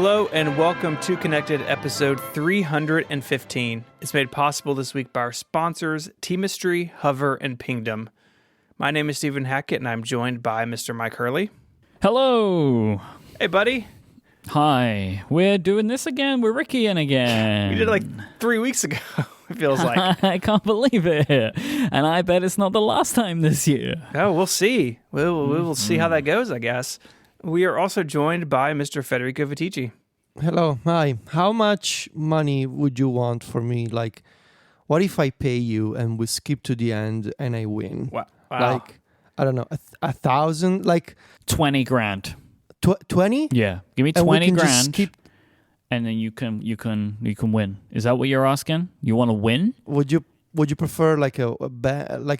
Hello and welcome to Connected episode 315. It's made possible this week by our sponsors, Teamistry, Hover, and Pingdom. My name is Stephen Hackett and I'm joined by Mr. Mike Hurley. Hello. Hey, buddy. Hi. We're doing this again. We're Rickies again. We did it like 3 weeks ago, it feels like. I can't believe it. And I bet it's not the last time this year. Oh, we'll see. We'll see how that goes, I guess. We are also joined by Mr. Federico Vitici. Hello, hi. How much money would you want for me? Like, what if I pay you and we skip to the end and I win? Wow. Like, I don't know, 1,000? Like 20 grand. 20? Yeah. Give me And we 20 can grand. just skip. And then you can win. Is that what you're asking? You want to win? Would you prefer like a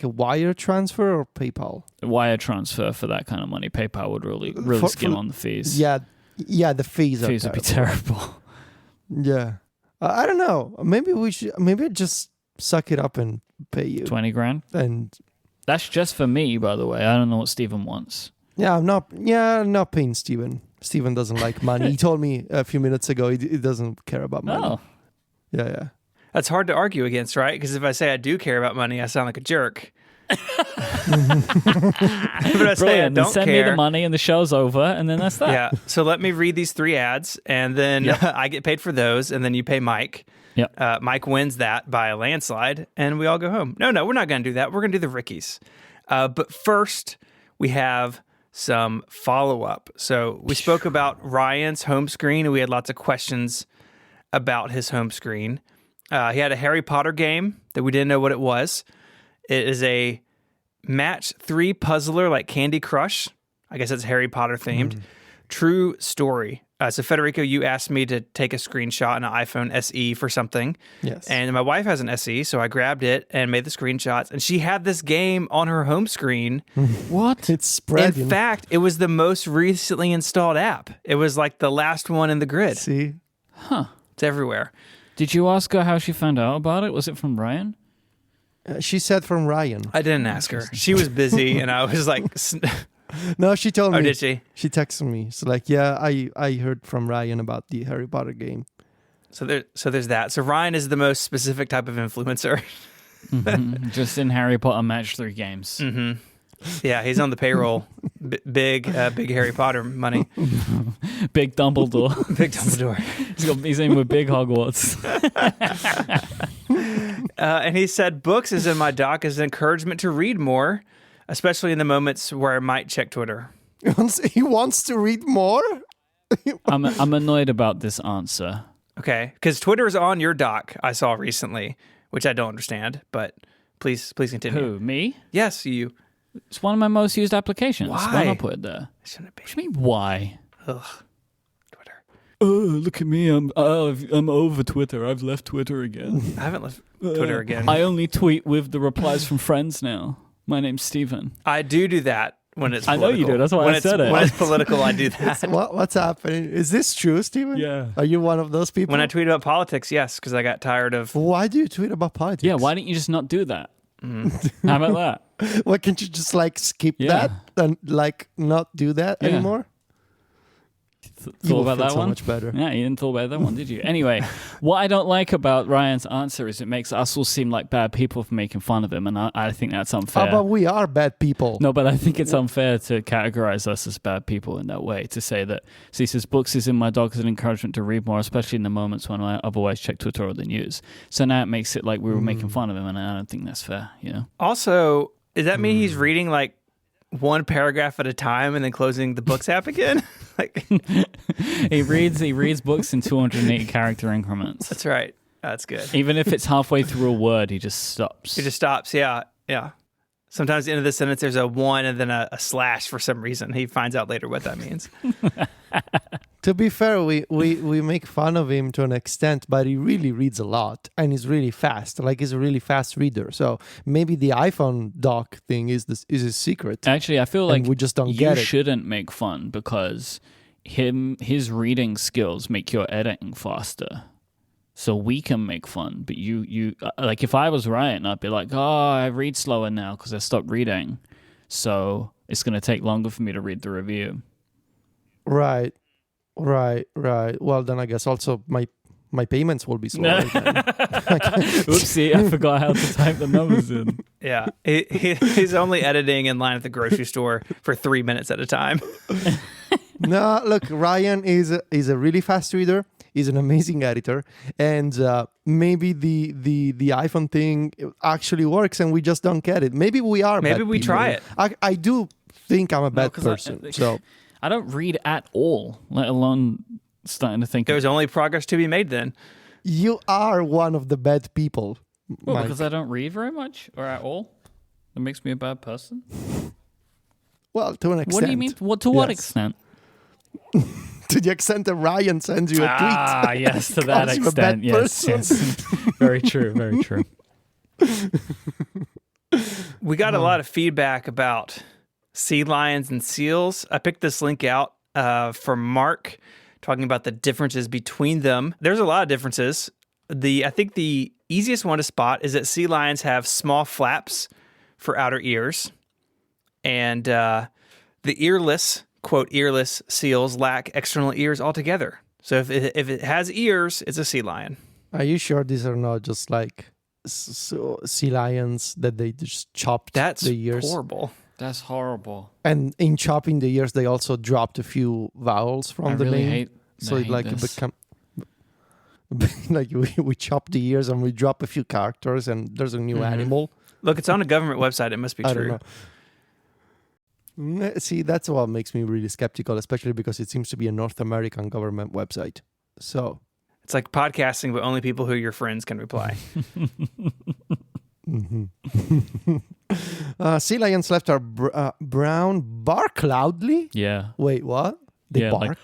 wire transfer or PayPal? Wire transfer for that kind of money. PayPal would really skim on the fees. Yeah, the fees Fees would be terrible. Yeah. I don't know. Maybe I'd just suck it up and pay you. 20 grand? And That's just for me, by the way. I don't know what Stephen wants. I'm not paying Steven. Steven doesn't like money. He told me a few minutes ago he doesn't care about money. Oh. Yeah. That's hard to argue against, right? Because if I say I do care about money, I sound like a jerk. But I say I don't Send care. me the money and the show's over, and then that's that. Yeah. So let me read these 3 ads, and then I get paid for those, and then you pay Mike. Yep. Mike wins that by a landslide, and we all go home. No, we're not going to do that. We're going to do the Rickies. But first, we have some follow-up. So we spoke about Ryan's home screen, and we had lots of questions about his home screen. He had a Harry Potter game that we didn't know what it was. It is a match 3 puzzler like Candy Crush. I guess it's Harry Potter themed. True story. So Federico, you asked me to take a screenshot on an iPhone SE for something. Yes. And my wife has an SE, so I grabbed it and made the screenshots. And she had this game on her home screen. What? It's spreading. In fact, it was the most recently installed app. It was like the last one in the grid. See? Huh. It's everywhere. Did you ask her how she found out about it? Was it from Ryan? She said from Ryan. I didn't ask her. She was busy, and I was like... No, she told me. Oh, did she? She texted me. So like, yeah, I heard from Ryan about the Harry Potter game. So there's that. So Ryan is the most specific type of influencer. Just in Harry Potter match 3 games. Mm-hmm. Yeah, he's on the payroll. Big Harry Potter money. Big Dumbledore. Big Dumbledore. He's in with Big Hogwarts. And he said, books is in my doc as an encouragement to read more, especially in the moments where I might check Twitter. He wants to read more? I'm annoyed about this answer. Okay, because Twitter is on your doc, I saw recently, which I don't understand, but please continue. Who, me? Yes, you. It's one of my most used applications. Why? Why not put it there? Shouldn't it be? What do you mean, why? Ugh. Twitter. Oh, look at me. I'm over Twitter. I've left Twitter again. I haven't left Twitter again. I only tweet with the replies from friends now. My name's Steven. I do that when it's I political. know you do. That's why I said it. When it's political, I do that. What's happening? Is this true, Steven? Yeah. Are you one of those people? When I tweet about politics, yes, because I got tired of... Why do you tweet about politics? Yeah, why didn't you just not do that? How about that? Why can't you just like skip Yeah. that and like not do that Yeah. anymore? You Thought will about feel that so one? much better. Yeah, you didn't thought about that one, did you? Anyway, what I don't like about Ryan's answer is it makes us all seem like bad people for making fun of him, and I think that's unfair. But we are bad people. No, but I think it's unfair to categorize us as bad people in that way, to say that, so he says, books is in my dog as an encouragement to read more, especially in the moments when I otherwise check Twitter or the news. So now it makes it like we were making fun of him, and I don't think that's fair, you know? Also, does that mean he's reading like one paragraph at a time and then closing the books app again? Like He reads books in 280 character increments. That's right. That's good. Even if it's halfway through a word, he just stops. He just stops. Yeah. Sometimes at the end of the sentence, there's a 1 and then a slash for some reason. He finds out later what that means. To be fair, we make fun of him to an extent, but he really reads a lot and he's really fast. Like he's a really fast reader. So maybe the iPhone dock thing is his secret. Actually, I feel like we just don't you get it. shouldn't make fun because his reading skills make your editing faster. So we can make fun, but you like if I was Ryan, I'd be like, oh, I read slower now because I stopped reading. So it's going to take longer for me to read the review. Right. Right. Well, then I guess also my payments will be slower. Oopsie, I forgot how to type the numbers in. Yeah. He's only editing in line at the grocery store for 3 minutes at a time. No, look, Ryan is a really fast reader. He's an amazing editor, and maybe the iPhone thing actually works, and we just don't get it. Maybe we are. Maybe bad we people. try it. I do think I'm a bad 'cause person. So I don't read at all, let alone starting to think. There's only progress to be made then. you are one of the bad people. Well, Mike. because I don't read very much or at all. That makes me a bad person. Well, to an extent. What do you mean? To what Yes. extent? To the extent that Ryan sends you a tweet. Ah, yes, to that calls you a bad extent. Yes. Very true. Very true. We got a lot of feedback about sea lions and seals. I picked this link out from Mark talking about the differences between them. There's a lot of differences. I think the easiest one to spot is that sea lions have small flaps for outer ears, and the earless, quote, earless seals lack external ears altogether. So if it has ears, it's a sea lion. Are you sure these are not just like sea lions that they just chopped That's the ears? horrible. That's horrible. And in chopping the ears, they also dropped a few vowels from I the really name. hate. So I it hate like this. it become like we chop the ears and we drop a few characters and there's a new Mhm. animal. Look, it's on a government website. It must be I true. don't know. See, that's what makes me really skeptical, especially because it seems to be a North American government website. So It's like podcasting, but only people who are your friends can reply. sea lions left are brown, bark loudly. Yeah. Wait, what? They Yeah, bark?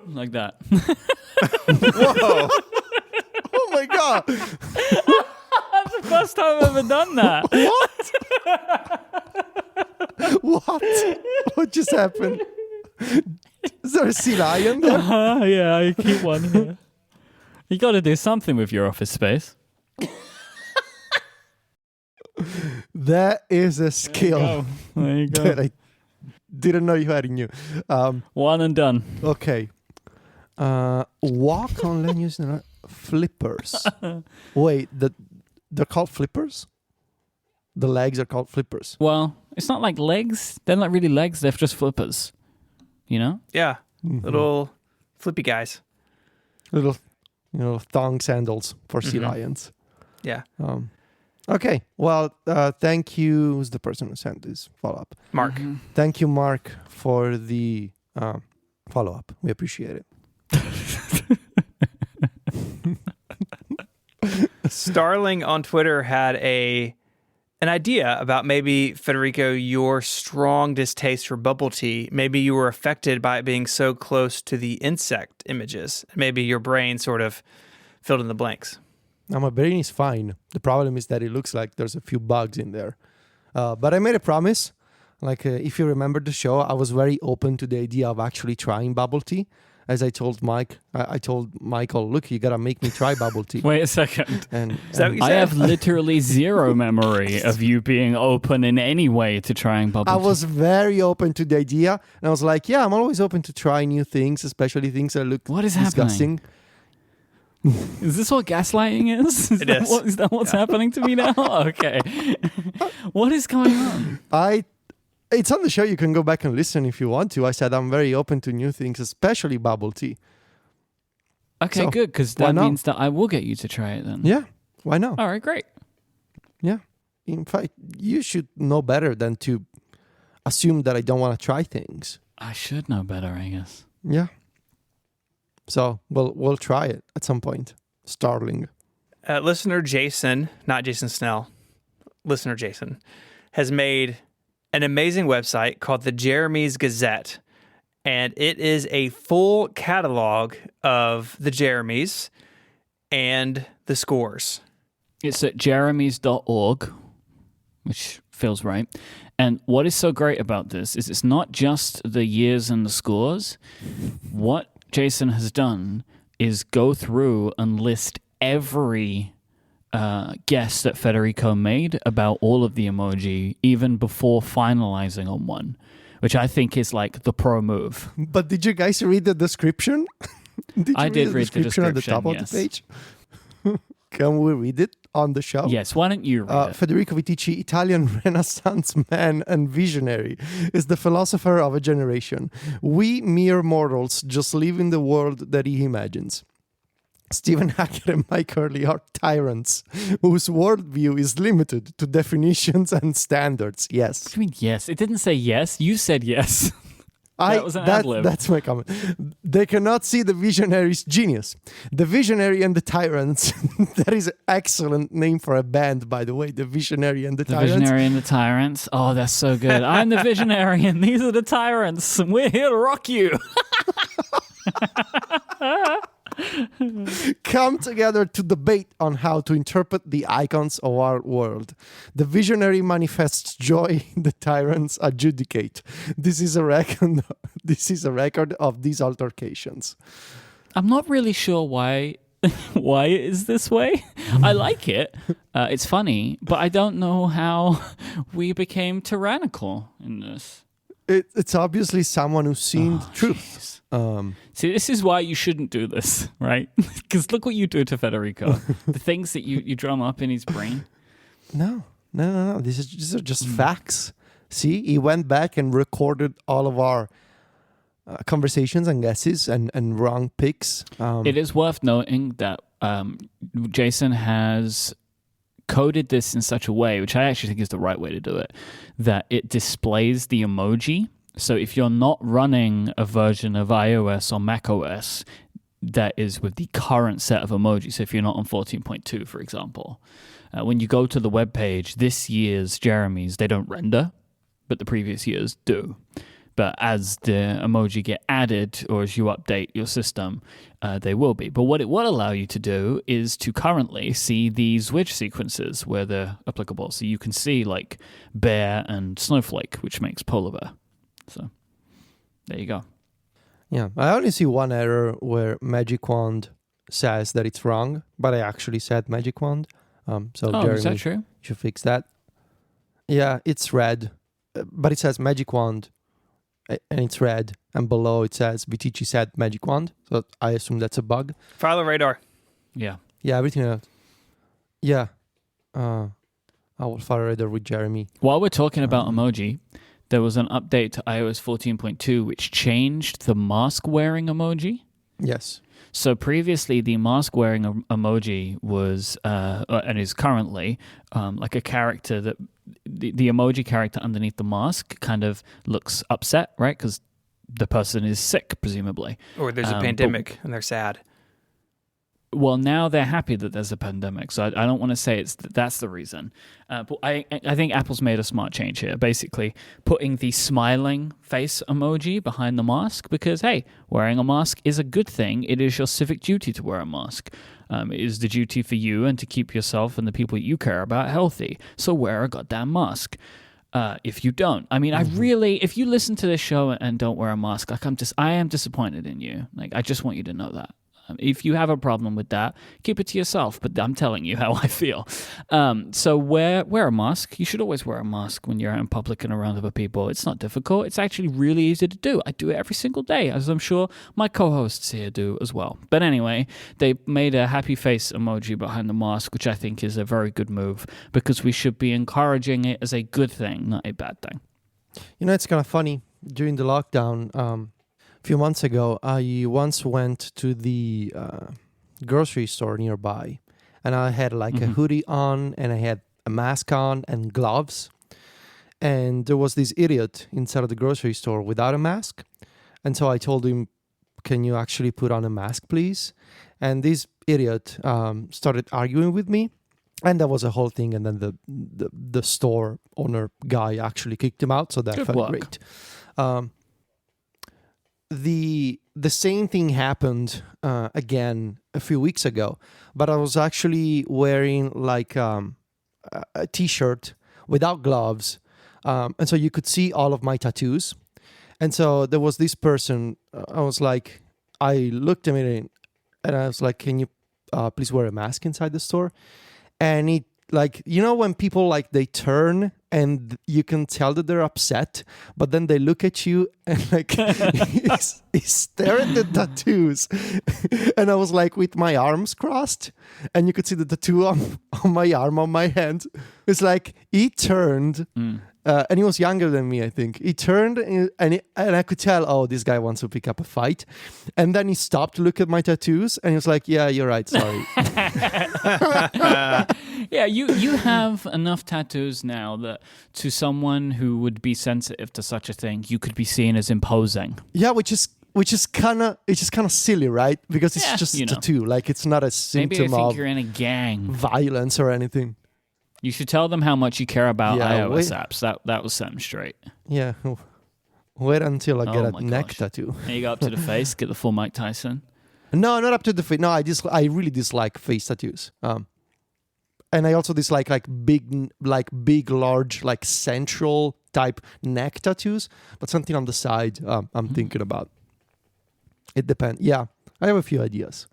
Like that. Whoa! Oh my god! That's the first time I've ever done that. What? What just happened? Is there a sea lion there? Yeah, I keep one here. You got to do something with your office space. That is a skill There you go. that I didn't know you had in you. One and done. Okay. Walk on land using flippers. Wait, they're called flippers? The legs are called flippers. Well, it's not like legs. They're not really legs. They're just flippers. You know? Yeah, little flippy guys. Little, thong sandals for sea lions. Yeah, Okay. Well, thank you. Who's the person who sent this follow-up? Mark. Thank you, Mark, for the follow-up. We appreciate it. Starling on Twitter had an idea about maybe, Federico, your strong distaste for bubble tea. Maybe you were affected by it being so close to the insect images. Maybe your brain sort of filled in the blanks. Now, my brain is fine. The problem is that it looks like there's a few bugs in there. But I made a promise. Like, if you remember the show, I was very open to the idea of actually trying bubble tea. As I told Mike, I told Michael, look, you got to make me try bubble tea. Wait a second. And, Is that what you I said? have literally zero memory of you being open in any way to trying bubble I tea. was very open to the idea. And I was like, yeah, I'm always open to try new things, especially things that look What is disgusting. Is this what gaslighting is? It is. Is that what's happening to me now? Okay. What is going on? It's on the show. You can go back and listen if you want to. I said I'm very open to new things, especially bubble tea. Okay, So, good, because why that not? means that I will get you to try it then. Yeah, why not? All right, great. Yeah. In fact, you should know better than to assume that I don't want to try things. I should know better, I guess. Yeah. So we'll try it at some point. Starling. Listener Jason, not Jason Snell, listener Jason, has made an amazing website called the Jeremy's Gazette. And it is a full catalog of the Jeremys and the scores. It's at jeremys.org, which feels right. And what is so great about this is it's not just the years and the scores. What Jason has done is go through and list every guess that Federico made about all of the emoji, even before finalizing on one, which I think is like the pro move. But did you guys read the description? I did read the description at the top yes. of the page. Can we read it on the show? Yes, why don't you read it? Federico Vitici, Italian Renaissance man and visionary, is the philosopher of a generation. We mere mortals just live in the world that he imagines. Stephen Hackett and Mike Hurley are tyrants whose worldview is limited to definitions and standards. Yes. What do you mean yes? It didn't say yes. You said yes. That was an ad-lib. That's my comment. They cannot see the visionary's genius. The visionary and the tyrants. That is an excellent name for a band, by the way. The visionary and the tyrants. The visionary and the tyrants. Oh, that's so good. I'm the visionary and these are the tyrants. And we're here to rock you. Come together to debate on how to interpret the icons of our world. The visionary manifests joy, the tyrants adjudicate. This is a record. This is a record of these altercations. I'm not really sure why it is this way. I like it. It's funny, but I don't know how we became tyrannical in this. It's obviously someone who's seen truth. See, this is why you shouldn't do this, right? Because look what you do to Federico. The things that you drum up in his brain. No. These are just facts. See, he went back and recorded all of our conversations and guesses and wrong picks. It is worth noting that Jason has coded this in such a way, which I actually think is the right way to do it, that it displays the emoji. So if you're not running a version of iOS or macOS that is with the current set of emojis, so if you're not on 14.2, for example, when you go to the web page, this year's Jeremy's, they don't render, but the previous years do. But as the emoji get added or as you update your system, they will be. But what it will allow you to do is to currently see the Zwidge sequences where they're applicable. So you can see like bear and snowflake, which makes polar bear. So there you go. Yeah, I only see one error where Magic Wand says that it's wrong, but I actually said Magic Wand. Jeremy, is that true? You should fix that. Yeah, it's red, but it says Magic Wand. And it's red, and below it says Vitici said Magic Wand, so I assume that's a bug. File radar. Yeah. Yeah, everything else. Yeah. I will file radar with Jeremy. While we're talking about emoji, there was an update to iOS 14.2 which changed the mask-wearing emoji. Yes. So previously, the mask-wearing emoji was, and is currently, like a character that the emoji character underneath the mask kind of looks upset, right? Because the person is sick, presumably. Or there's a pandemic and they're sad. Well, now they're happy that there's a pandemic, so I don't want to say that's the reason. But I think Apple's made a smart change here, basically putting the smiling face emoji behind the mask because, hey, wearing a mask is a good thing. It is your civic duty to wear a mask. It is the duty for you and to keep yourself and the people you care about healthy. So wear a goddamn mask. If you don't, I mean, if you listen to this show and don't wear a mask, like I am disappointed in you. Like, I just want you to know that. If you have a problem with that, keep it to yourself. But I'm telling you how I feel. So wear a mask. You should always wear a mask when you're out in public and around other people. It's not difficult. It's actually really easy to do. I do it every single day, as I'm sure my co-hosts here do as well. But anyway, they made a happy face emoji behind the mask, which I think is a very good move because we should be encouraging it as a good thing, not a bad thing. You know, it's kind of funny. During the lockdown, few months ago, I once went to the grocery store nearby, and I had like a hoodie on, and I had a mask on and gloves. And there was this idiot inside of the grocery store without a mask. And so I told him, "Can you actually put on a mask, please?" And this idiot started arguing with me. And that was a whole thing. And then the store owner guy actually kicked him out. So that felt great. The same thing happened again a few weeks ago, but I was actually wearing like a t-shirt without gloves, and so you could see all of my tattoos. And so there was this person. I looked at him and I was like, "Can you please wear a mask inside the store?" And he like, you know, when people like they turn and you can tell that they're upset, but then they look at you and like he's staring at the tattoos. And I was like with my arms crossed, and you could see the tattoo on my arm, on my hand. It's like he turned. And he was younger than me, I think. He turned and I could tell, oh, this guy wants to pick up a fight. And then he stopped to look at my tattoos and he was like, yeah, you're right, sorry. Yeah, you have enough tattoos now that to someone who would be sensitive to such a thing, you could be seen as imposing. Yeah, which is kind of silly, right? Because it's just a tattoo. Like, it's not a symptom Maybe I think of you're in a gang. violence or anything. You should tell them how much you care about iOS apps. That will set them straight. Yeah. Wait until I get a neck tattoo. And you go up to the face, get the full Mike Tyson. No, not up to the face. No, I really dislike face tattoos. And I also dislike big, large, like central type neck tattoos. But something on the side, I'm thinking about. It depends. Yeah, I have a few ideas.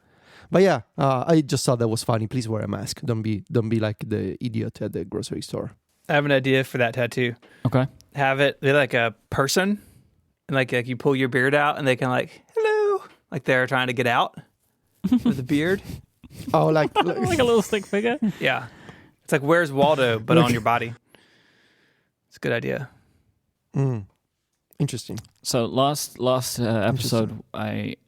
But yeah, I just thought that was funny. Please wear a mask. Don't be like the idiot at the grocery store. I have an idea for that tattoo. Okay. Have it be like a person, and like you pull your beard out, and they can like, hello, like they're trying to get out with the beard. Oh, like like a little stick figure. Yeah, it's like Where's Waldo, but on your body. It's a good idea. Interesting. So last episode,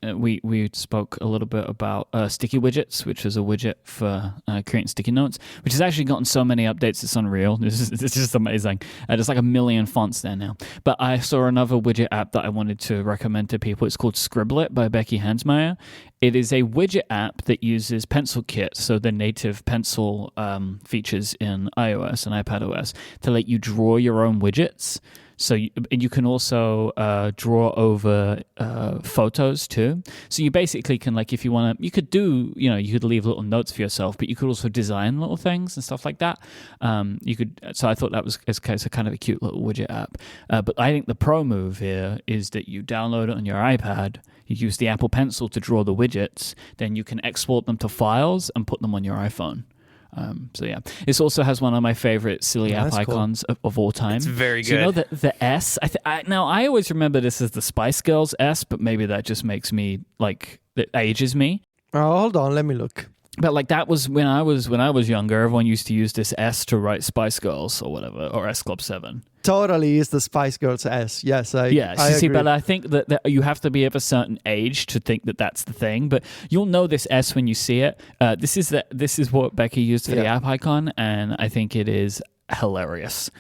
we spoke a little bit about sticky widgets, which is a widget for creating sticky notes, which has actually gotten so many updates. It's unreal. It's just amazing. There's like 1 million fonts there now. But I saw another widget app that I wanted to recommend to people. It's called Scribblet by Becky Hansmeyer. It is a widget app that uses Pencil Kit, so the native pencil features in iOS and iPadOS, to let you draw your own widgets. So you can also draw over photos too. So you basically can, like, if you want to, you could do, you could leave little notes for yourself, but you could also design little things and stuff like that. So I thought that was a kind of a cute little widget app. But I think the pro move here is that you download it on your iPad, you use the Apple Pencil to draw the widgets, then you can export them to files and put them on your iPhone. So yeah, this also has one of my favorite silly app icons of all time. It's very good. So you know the S? Now I always remember this as the Spice Girls S, but maybe that just makes me it ages me. Oh, hold on, let me look. But like that was when I was younger. Everyone used to use this S to write Spice Girls or whatever, or S Club 7. Totally is the Spice Girls S. Yes, I see, agree. but I think that you have to be of a certain age to think that that's the thing. But you'll know this S when you see it. This is what Becky used for the app icon, and I think it is hilarious.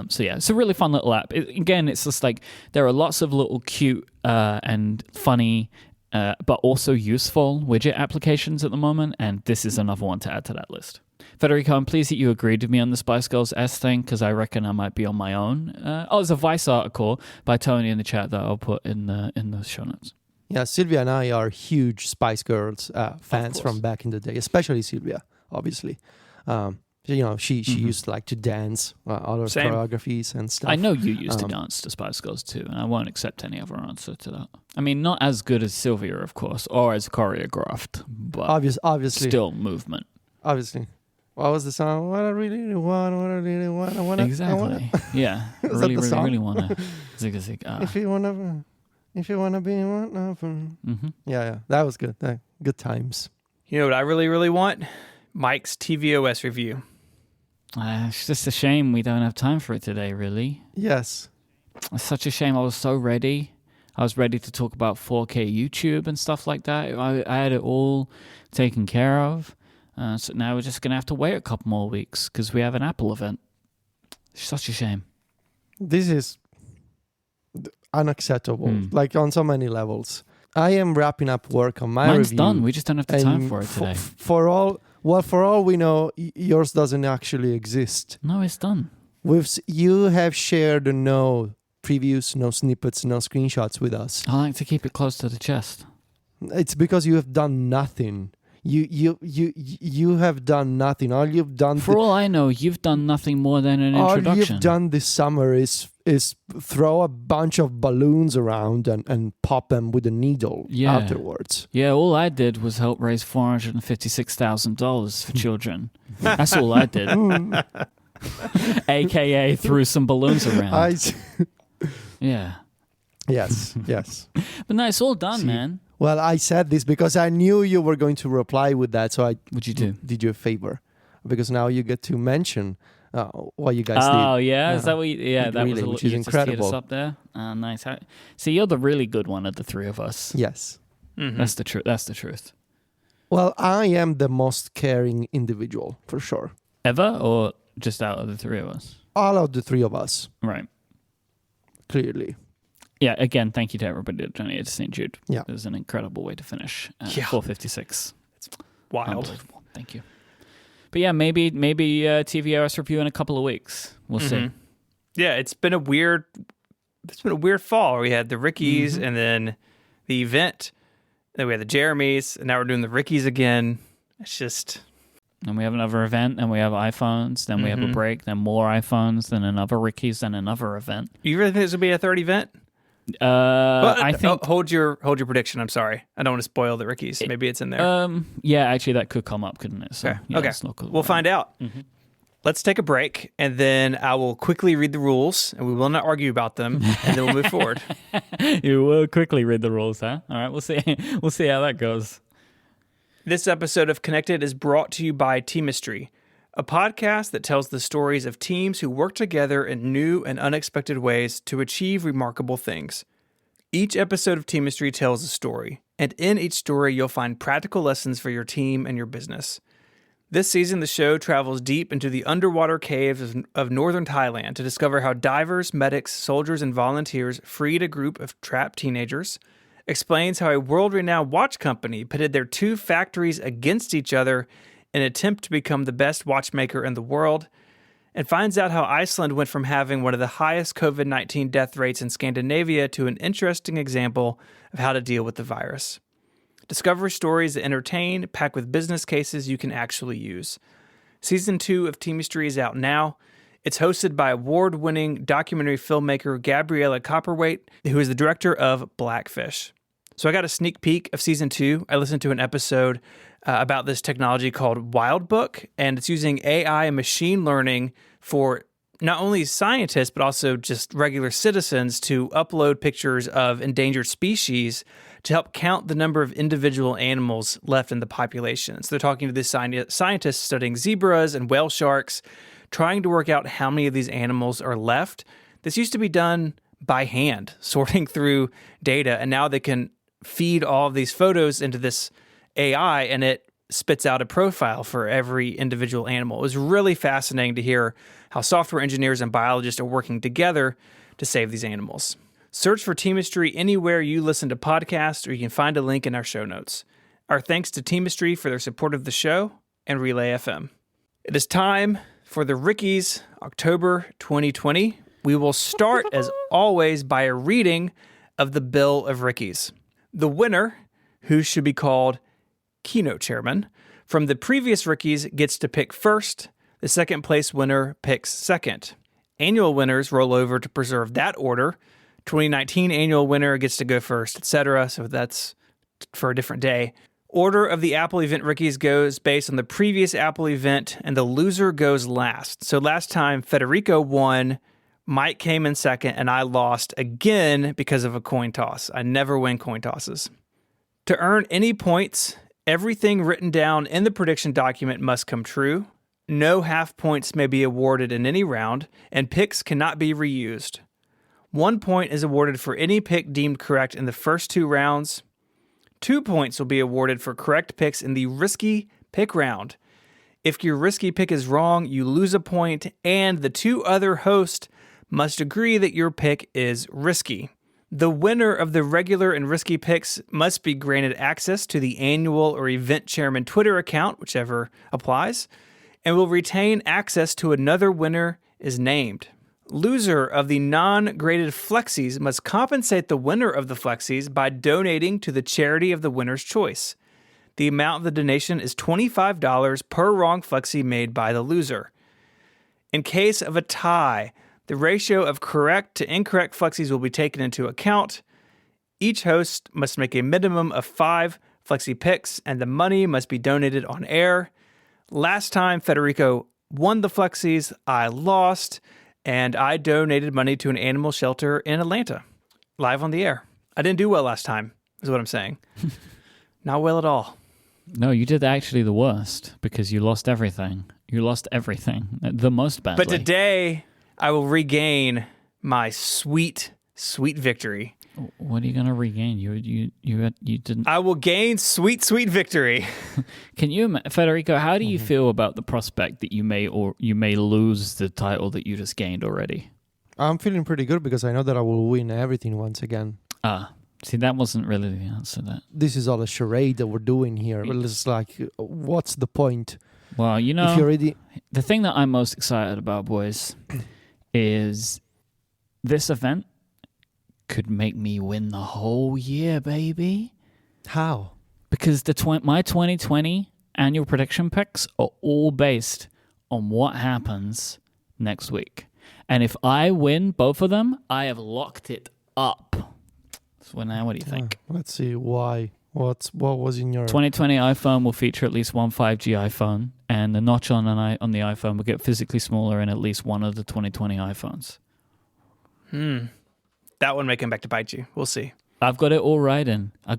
So yeah, it's a really fun little app. Again, it's just like there are lots of little cute and funny, but also useful widget applications at the moment, and this is another one to add to that list. Federico, I'm pleased that you agreed with me on the Spice Girls S thing, because I reckon I might be on my own. There's a Vice article by Tony in the chat that I'll put in the show notes. Yeah, Sylvia and I are huge Spice Girls fans from back in the day, especially Sylvia, obviously. She used to like to dance, all her choreographies and stuff. I know you used to dance to Spice Girls too, and I won't accept any other answer to that. I mean, not as good as Sylvia, of course, or as choreographed, but obviously still movement. Obviously. What was the song? What I really want, I want to. Exactly. Yeah. really want to. Zig zig. If you wanna be one of them. Yeah. That was good. Good times. You know what I really, really want? Mike's tvOS review. It's just a shame we don't have time for it today, really. Yes. It's such a shame. I was so ready. I was ready to talk about 4K YouTube and stuff like that. I had it all taken care of. So now we're just going to have to wait a couple more weeks because we have an Apple event. It's such a shame. This is unacceptable, like on so many levels. I am wrapping up work on my Mine's review. done. We just don't have the time for it today. For all we know, yours doesn't actually exist. No, it's done. You have shared no previews, no snippets, no screenshots with us. I like to keep it close to the chest. It's because you have done nothing. You have done nothing. All you've done, for all I know, you've done nothing more than an introduction. All you've done this summer is is throw a bunch of balloons around and pop them with a needle afterwards. Yeah, all I did was help raise $456,000 for children. That's all I did. AKA threw some balloons around. Yeah. Yes. But no, it's all done, man. Well, I said this because I knew you were going to reply with that, so I What'd you do? did you a favor. Because now you get to mention what you guys did. Oh, yeah? Is that what you... Yeah, that really, was which is you incredible. Just teed us up there. Nice. See, you're the really good one of the three of us. Yes. Mm-hmm. That's the truth. That's the truth. Well, I am the most caring individual, for sure. Ever, or just out of the three of us? All of the three of us, Right. clearly. Yeah, again, thank you to everybody at Johnny to St. Jude. Yeah. It was an incredible way to finish. 456. Wild. Unbelievable. Thank you. But yeah, maybe TVOS review in a couple of weeks. We'll see. Yeah, it's been a weird fall. We had the Rickies and then the event. Then we had the Jeremys, and now we're doing the Rickies again. It's just... And we have another event, and we have iPhones, then we have a break, then more iPhones, then another Rickies, then another event. You really think this will be a third event? I think... hold your prediction. I'm sorry. I don't want to spoil the Rickies. Maybe it's in there. Yeah, actually, that could come up, couldn't it? So, okay. Yeah, Okay. We'll find out. Let's take a break, and then I will quickly read the rules, and we will not argue about them, and then we'll move forward. You will quickly read the rules, huh? All right, we'll see. We'll see how that goes. This episode of Connected is brought to you by Teamistry, a podcast that tells the stories of teams who work together in new and unexpected ways to achieve remarkable things. Each episode of Teamistry tells a story, and in each story you'll find practical lessons for your team and your business. This season, the show travels deep into the underwater caves of northern Thailand to discover how divers, medics, soldiers, and volunteers freed a group of trapped teenagers, explains how a world-renowned watch company pitted their two factories against each other in an attempt to become the best watchmaker in the world, and finds out how Iceland went from having one of the highest COVID-19 death rates in Scandinavia to an interesting example of how to deal with the virus. Discover stories that entertain, packed with business cases you can actually use. Season 2 of Teamistry is out now. It's hosted by award-winning documentary filmmaker Gabriella Copperwaite, who is the director of Blackfish. So I got a sneak peek of Season 2. I listened to an episode about this technology called Wildbook, and it's using AI and machine learning for not only scientists, but also just regular citizens to upload pictures of endangered species to help count the number of individual animals left in the population. So they're talking to this scientists studying zebras and whale sharks, trying to work out how many of these animals are left. This used to be done by hand, sorting through data, and now they can feed all of these photos into this AI, and it spits out a profile for every individual animal. It was really fascinating to hear how software engineers and biologists are working together to save these animals. Search for Teamistry anywhere you listen to podcasts, or you can find a link in our show notes. Our thanks to Teamistry for their support of the show and Relay FM. It is time for the Rickies, October 2020. We will start, as always, by a reading of the Bill of Rickies. The winner, who should be called keynote chairman, from the previous Rickies gets to pick first. The second place winner picks second. Annual winners roll over to preserve that order. 2019 annual winner gets to go first, etc. So that's for a different day. Order of the Apple event Rickies goes based on the previous Apple event, and the loser goes last. So last time Federico won, Mike came in second, and I lost again because of a coin toss. I never win coin tosses. To earn any points, everything written down in the prediction document must come true. No half points may be awarded in any round, and picks cannot be reused. 1 point is awarded for any pick deemed correct in the first 2 rounds. 2 points will be awarded for correct picks in the risky pick round. If your risky pick is wrong, you lose a point, and the 2 other hosts must agree that your pick is risky. The winner of the regular and risky picks must be granted access to the annual or event chairman Twitter account, whichever applies, and will retain access to another winner is named. Loser of the non-graded Flexies must compensate the winner of the Flexies by donating to the charity of the winner's choice. The amount of the donation is $25 per wrong Flexi made by the loser. In case of a tie, The ratio of correct to incorrect Flexies will be taken into account. Each host must make a minimum of 5 Flexi picks, and the money must be donated on air. Last time, Federico won the Flexies. I lost, and I donated money to an animal shelter in Atlanta, live on the air. I didn't do well last time, is what I'm saying. Not well at all. No, you did actually the worst because you lost everything. You lost everything, the most badly. But today, I will regain my sweet, sweet victory. What are you going to regain? You didn't. I will gain sweet, sweet victory. Can you, Federico? How do you feel about the prospect that you may lose the title that you just gained already? I'm feeling pretty good because I know that I will win everything once again. See, that wasn't really the answer. This is all a charade that we're doing here. Well, it's like, what's the point? Well, If you're already... the thing that I'm most excited about, boys, is this event could make me win the whole year, baby. How? Because my 2020 annual prediction picks are all based on what happens next week. And if I win both of them, I have locked it up. So now, what do you think? Let's see. Why? What was in your... 2020 iPhone will feature at least one 5G iPhone, and the notch on the iPhone will get physically smaller in at least one of the 2020 iPhones. That one may come back to bite you. We'll see. I've got it all right in. It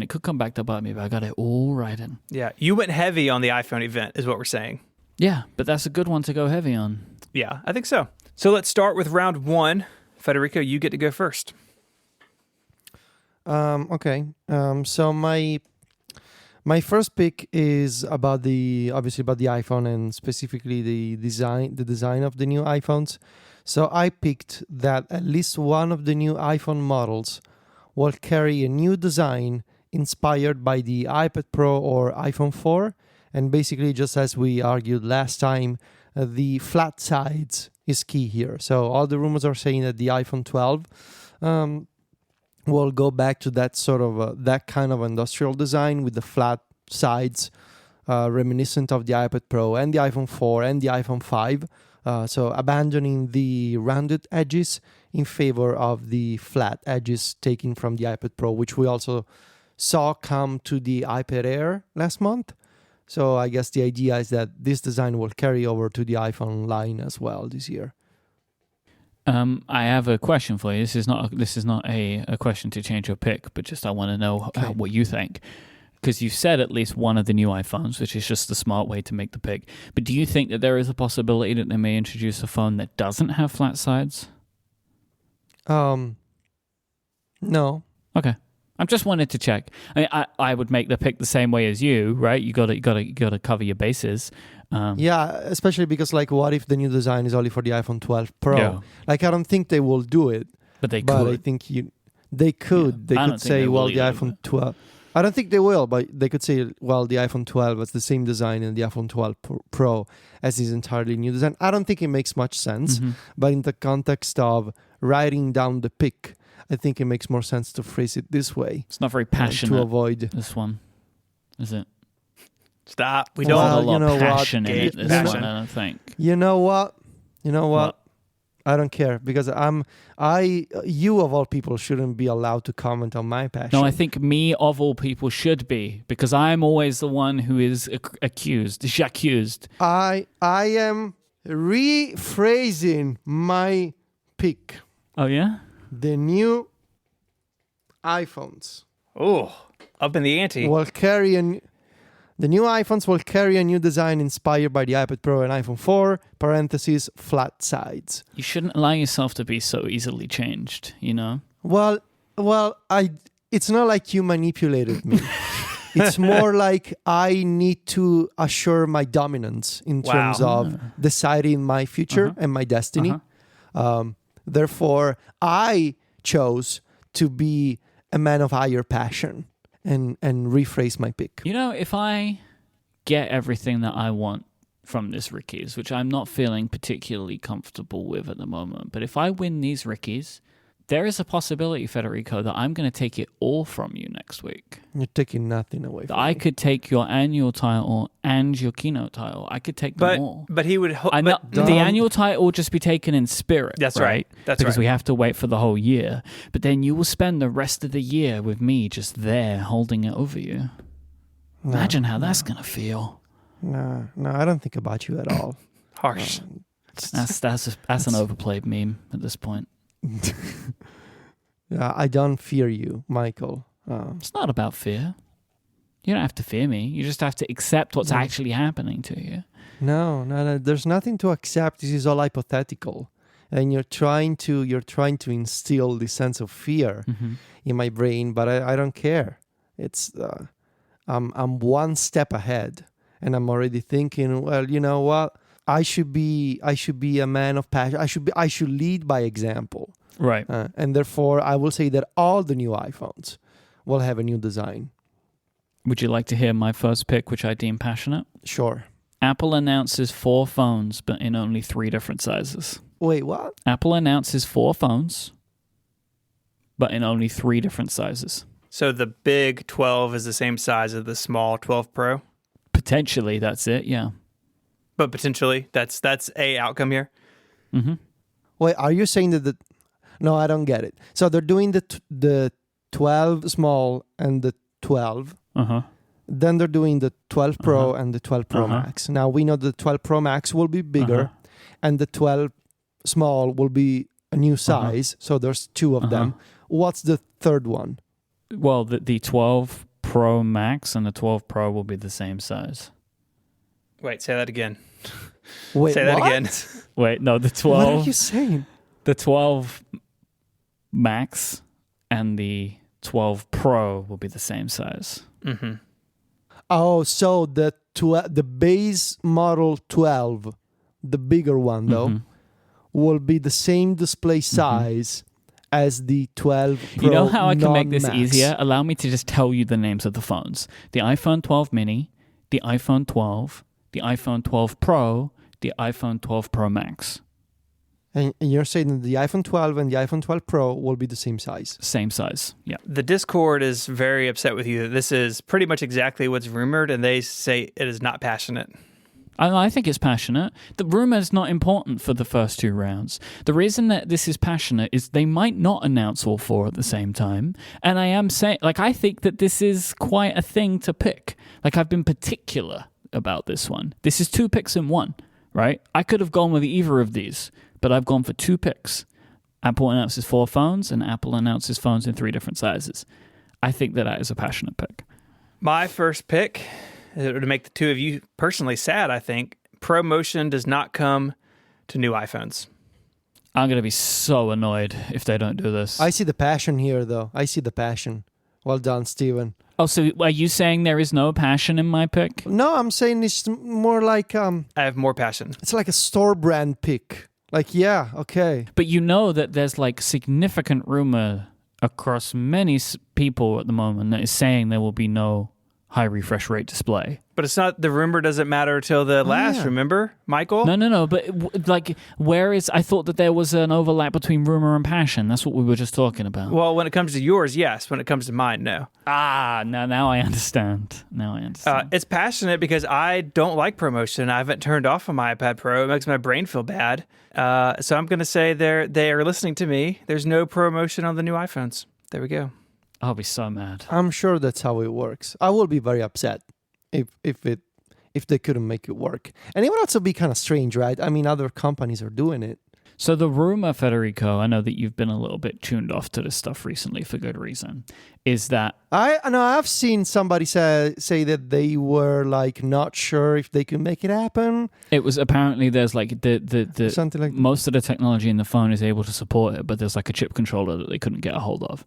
could come back to bite me, but I got it all right in. Yeah, you went heavy on the iPhone event, is what we're saying. Yeah, but that's a good one to go heavy on. Yeah, I think so. So let's start with round 1. Federico, you get to go first. Okay. So my first pick is about the iPhone and specifically the design of the new iPhones. So I picked that at least one of the new iPhone models will carry a new design inspired by the iPad Pro or iPhone 4. And basically, just as we argued last time, the flat sides is key here. So all the rumors are saying that the iPhone 12 will go back to that sort of that kind of industrial design with the flat sides, reminiscent of the iPad Pro and the iPhone 4 and the iPhone 5. So abandoning the rounded edges in favor of the flat edges taken from the iPad Pro, which we also saw come to the iPad Air last month. So I guess the idea is that this design will carry over to the iPhone line as well this year. I have a question for you. This is not a question to change your pick, but just I want to know what you think. Because you said at least one of the new iPhones, which is just the smart way to make the pick. But do you think that there is a possibility that they may introduce a phone that doesn't have flat sides? No. Okay. I just wanted to check. I mean, I would make the pick the same way as you, right? You got to cover your bases. Yeah, especially because what if the new design is only for the iPhone 12 Pro? Yeah. I don't think they will do it. But they could. But I think they could. Yeah. They could say, the iPhone 12. I don't think they will, but they could say, the iPhone 12 has the same design and the iPhone 12 Pro as this entirely new design. I don't think it makes much sense, but in the context of writing down the pick, I think it makes more sense to phrase it this way. It's not very passionate. To avoid this one, is it? Stop. We There's don't not a lot you know of passion what? in it, this Passion. one, I don't think. You know what? What? I don't care because you of all people shouldn't be allowed to comment on my passion. No, I think me of all people should be because I'm always the one who is accused. I am rephrasing my pick. Oh yeah? The new iPhones Oh, up in the ante. The new iPhones will carry a new design inspired by the iPad Pro and iPhone 4, parentheses, flat sides. You shouldn't allow yourself to be so easily changed, you know? Well, it's not like you manipulated me. It's more like I need to assure my dominance in terms of deciding my future and my destiny. Therefore, I chose to be a man of higher passion and rephrase my pick. You know, if I get everything that I want from this Rickies, which I'm not feeling particularly comfortable with at the moment, but if I win these Rickies, there is a possibility, Federico, that I'm going to take it all from you next week. You're taking nothing away from I me. could take your annual title and your keynote title. I could take them all. But he would. I know but the annual title will just be taken in spirit. That's right. That's because right. we have to wait for the whole year. But then you will spend the rest of the year with me just there holding it over you. No, Imagine how that's going to feel. No, I don't think about you at all. Harsh. That's an overplayed meme at this point. Yeah, I don't fear you, Michael. It's not about fear. You don't have to fear me. You just have to accept what's actually happening to you. No. There's nothing to accept. This is all hypothetical, and you're trying to instill this sense of fear in my brain. But I don't care. It's I'm one step ahead, and I'm already thinking. Well, you know what? I should be a man of passion. I should lead by example. Right. And therefore, I will say that all the new iPhones will have a new design. Would you like to hear my first pick, which I deem passionate? Sure. Apple announces 4 phones, but in only 3 different sizes. Wait, what? Apple announces 4 phones, but in only 3 different sizes. So the big 12 is the same size as the small 12 Pro? Potentially, that's it, yeah. But potentially, that's a outcome here? Mm-hmm. Wait, are you saying that No, I don't get it. So they're doing the 12 small and the 12. Uh-huh. Then they're doing the 12 Pro and the 12 Pro Max. Now we know the 12 Pro Max will be bigger and the 12 small will be a new size. So there's 2 of them. What's the third one? Well, the 12 Pro Max and the 12 Pro will be the same size. Wait, say that again. Wait, say that what? again. Wait, no, the 12... What are you saying? The 12 Max and the 12 Pro will be the same size. Mm-hmm. Oh, so the base model 12, the bigger one though, will be the same display size as the 12 Pro. You know how I can make this non-Max. easier? Allow me to just tell you the names of the phones. The iPhone 12 mini, the iPhone 12, the iPhone 12 Pro, the iPhone 12 Pro Max. And you're saying that the iPhone 12 and the iPhone 12 Pro will be the same size? Same size, yeah. The Discord is very upset with you that this is pretty much exactly what's rumored, and they say it is not passionate. I think it's passionate. The rumor is not important for the first 2 rounds. The reason that this is passionate is they might not announce all 4 at the same time. And I am saying, I think that this is quite a thing to pick. I've been particular about this one. This is 2 picks in 1, right? I could have gone with either of these, but I've gone for 2 picks. Apple announces 4 phones, and Apple announces phones in 3 different sizes. I think that is a passionate pick. My first pick, to make the 2 of you personally sad, I think, ProMotion does not come to new iPhones. I'm going to be so annoyed if they don't do this. I see the passion here, though. I see the passion. Well done, Steven. Oh, so are you saying there is no passion in my pick? No, I'm saying it's more like... I have more passion. It's like a store brand pick. Yeah, okay. But you know that there's significant rumor across many people at the moment that is saying there will be no high refresh rate display. But it's not, the rumor doesn't matter till the last, remember, Michael? No, but where is, I thought that there was an overlap between rumor and passion. That's what we were just talking about. Well, when it comes to yours, yes. When it comes to mine, no. Now I understand. It's passionate because I don't like ProMotion. I haven't turned off on my iPad Pro. It makes my brain feel bad. So I'm going to say they are listening to me. There's no ProMotion on the new iPhones. There we go. I'll be so mad. I'm sure that's how it works. I will be very upset if they couldn't make it work. And it would also be kind of strange, right? I mean, other companies are doing it. So the rumor, Federico, I know that you've been a little bit tuned off to this stuff recently for good reason, is that... I've seen somebody say that they were not sure if they could make it happen. It was apparently there's the something like most of the technology in the phone is able to support it, but there's a chip controller that they couldn't get a hold of.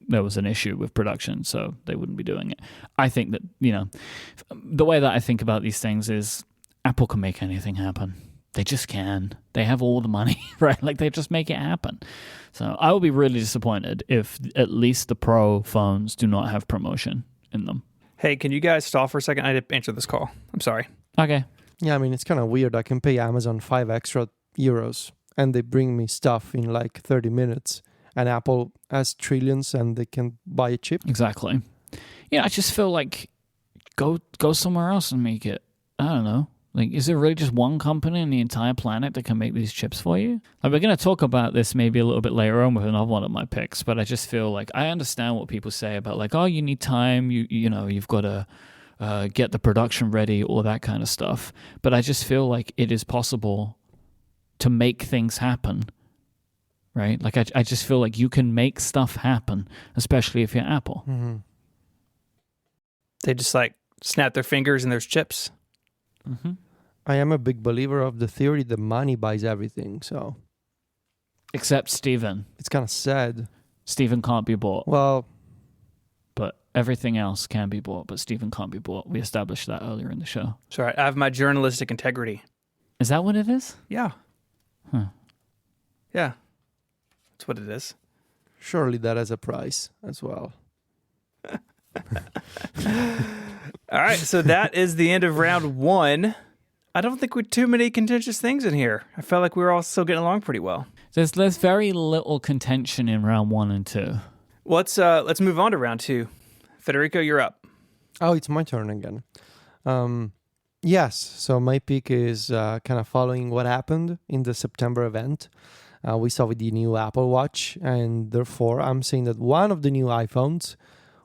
There was an issue with production, so they wouldn't be doing it. I think that, the way that I think about these things is Apple can make anything happen. They just can. They have all the money, right? They just make it happen. So I will be really disappointed if at least the Pro phones do not have ProMotion in them. Hey, can you guys stall for a second? I didn't answer this call. I'm sorry. Okay. Yeah, I mean, it's kind of weird. I can pay Amazon €5 extra, and they bring me stuff in 30 minutes. and Apple has trillions and they can buy a chip. Exactly. Yeah, I just feel like go somewhere else and make it. I don't know. Like, is there really just one company on the entire planet that can make these chips for you? Like, we're going to talk about this maybe a little bit later on with another one of my picks, but I just feel like I understand what people say about, like, oh, you need time, you've got to get the production ready, all that kind of stuff. But I just feel like it is possible to make things happen, right? Like, I just feel like you can make stuff happen, especially if you're Apple. Mm-hmm. They just like snap their fingers and there's chips. Mm-hmm. I am a big believer of the theory that money buys everything, so Except Steven. it's kind of sad. Steven can't be bought, Well, but everything else can be bought, but Steven can't be bought. We established that earlier in the show. Sorry, I have my journalistic integrity. Is that what it is? Yeah. Huh. Yeah. That's what it is. surely that has a price as well. All right, so that is the end of round one. I don't think we too many contentious things in here. I felt like we were all still getting along pretty well. There's very little contention in round 1 and 2. Let's move on to round 2. Federico, you're up. Oh, it's my turn again. Yes, so my pick is kind of following what happened in the September event. We saw with the new Apple Watch, and therefore I'm saying that one of the new iPhones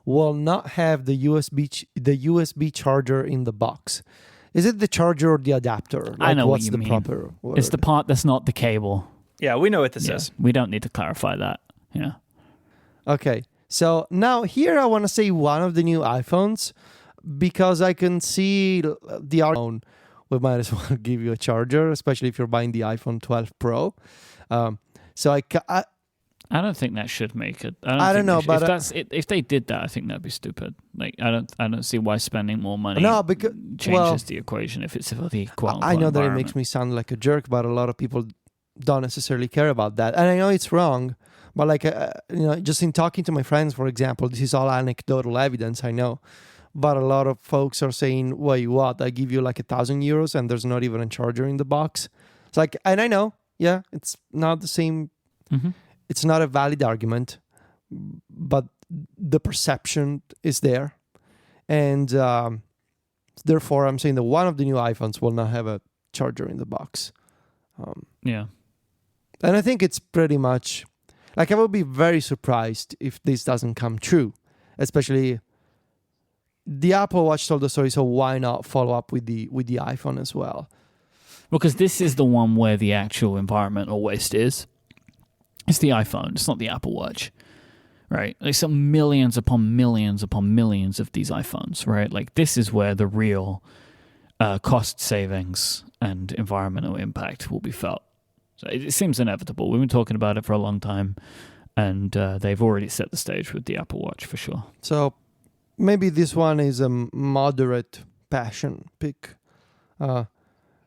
will not have the USB charger in the box. Is it the charger or the adapter? I know what's what you the mean. proper word? It's the part that's not the cable. Yeah, we know what this is. We don't need to clarify that. Yeah. Okay, so now here I want to say one of the new iPhones because I can see the iPhone. We might as well give you a charger, especially if you're buying the iPhone 12 Pro. So I don't think that should make it. I don't know, but if they did that, I think that'd be stupid. Like, I don't see why spending more money because the equation if it's for the quote. I know that it makes me sound like a jerk, but a lot of people don't necessarily care about that, and I know it's wrong. But like just in talking to my friends, for example, this is all anecdotal evidence. I know, but a lot of folks are saying, "Wait, what? I give you like €1,000 and there's not even a charger in the box." It's like, and I know, yeah, it's not the same. Mm-hmm. It's not a valid argument, but the perception is there. And therefore, I'm saying that one of the new iPhones will not have a charger in the box. Yeah. And I think it's pretty much, like, I would be very surprised if this doesn't come true, especially the Apple Watch told the story, so why not follow up with the iPhone as well? Because this is the one where the actual environmental waste is. It's the iPhone. It's not the Apple Watch, right? There's some millions upon millions upon millions of these iPhones, right? Like, this is where the real cost savings and environmental impact will be felt. So it seems inevitable. We've been talking about it for a long time, and they've already set the stage with the Apple Watch for sure. So maybe this one is a moderate passion pick.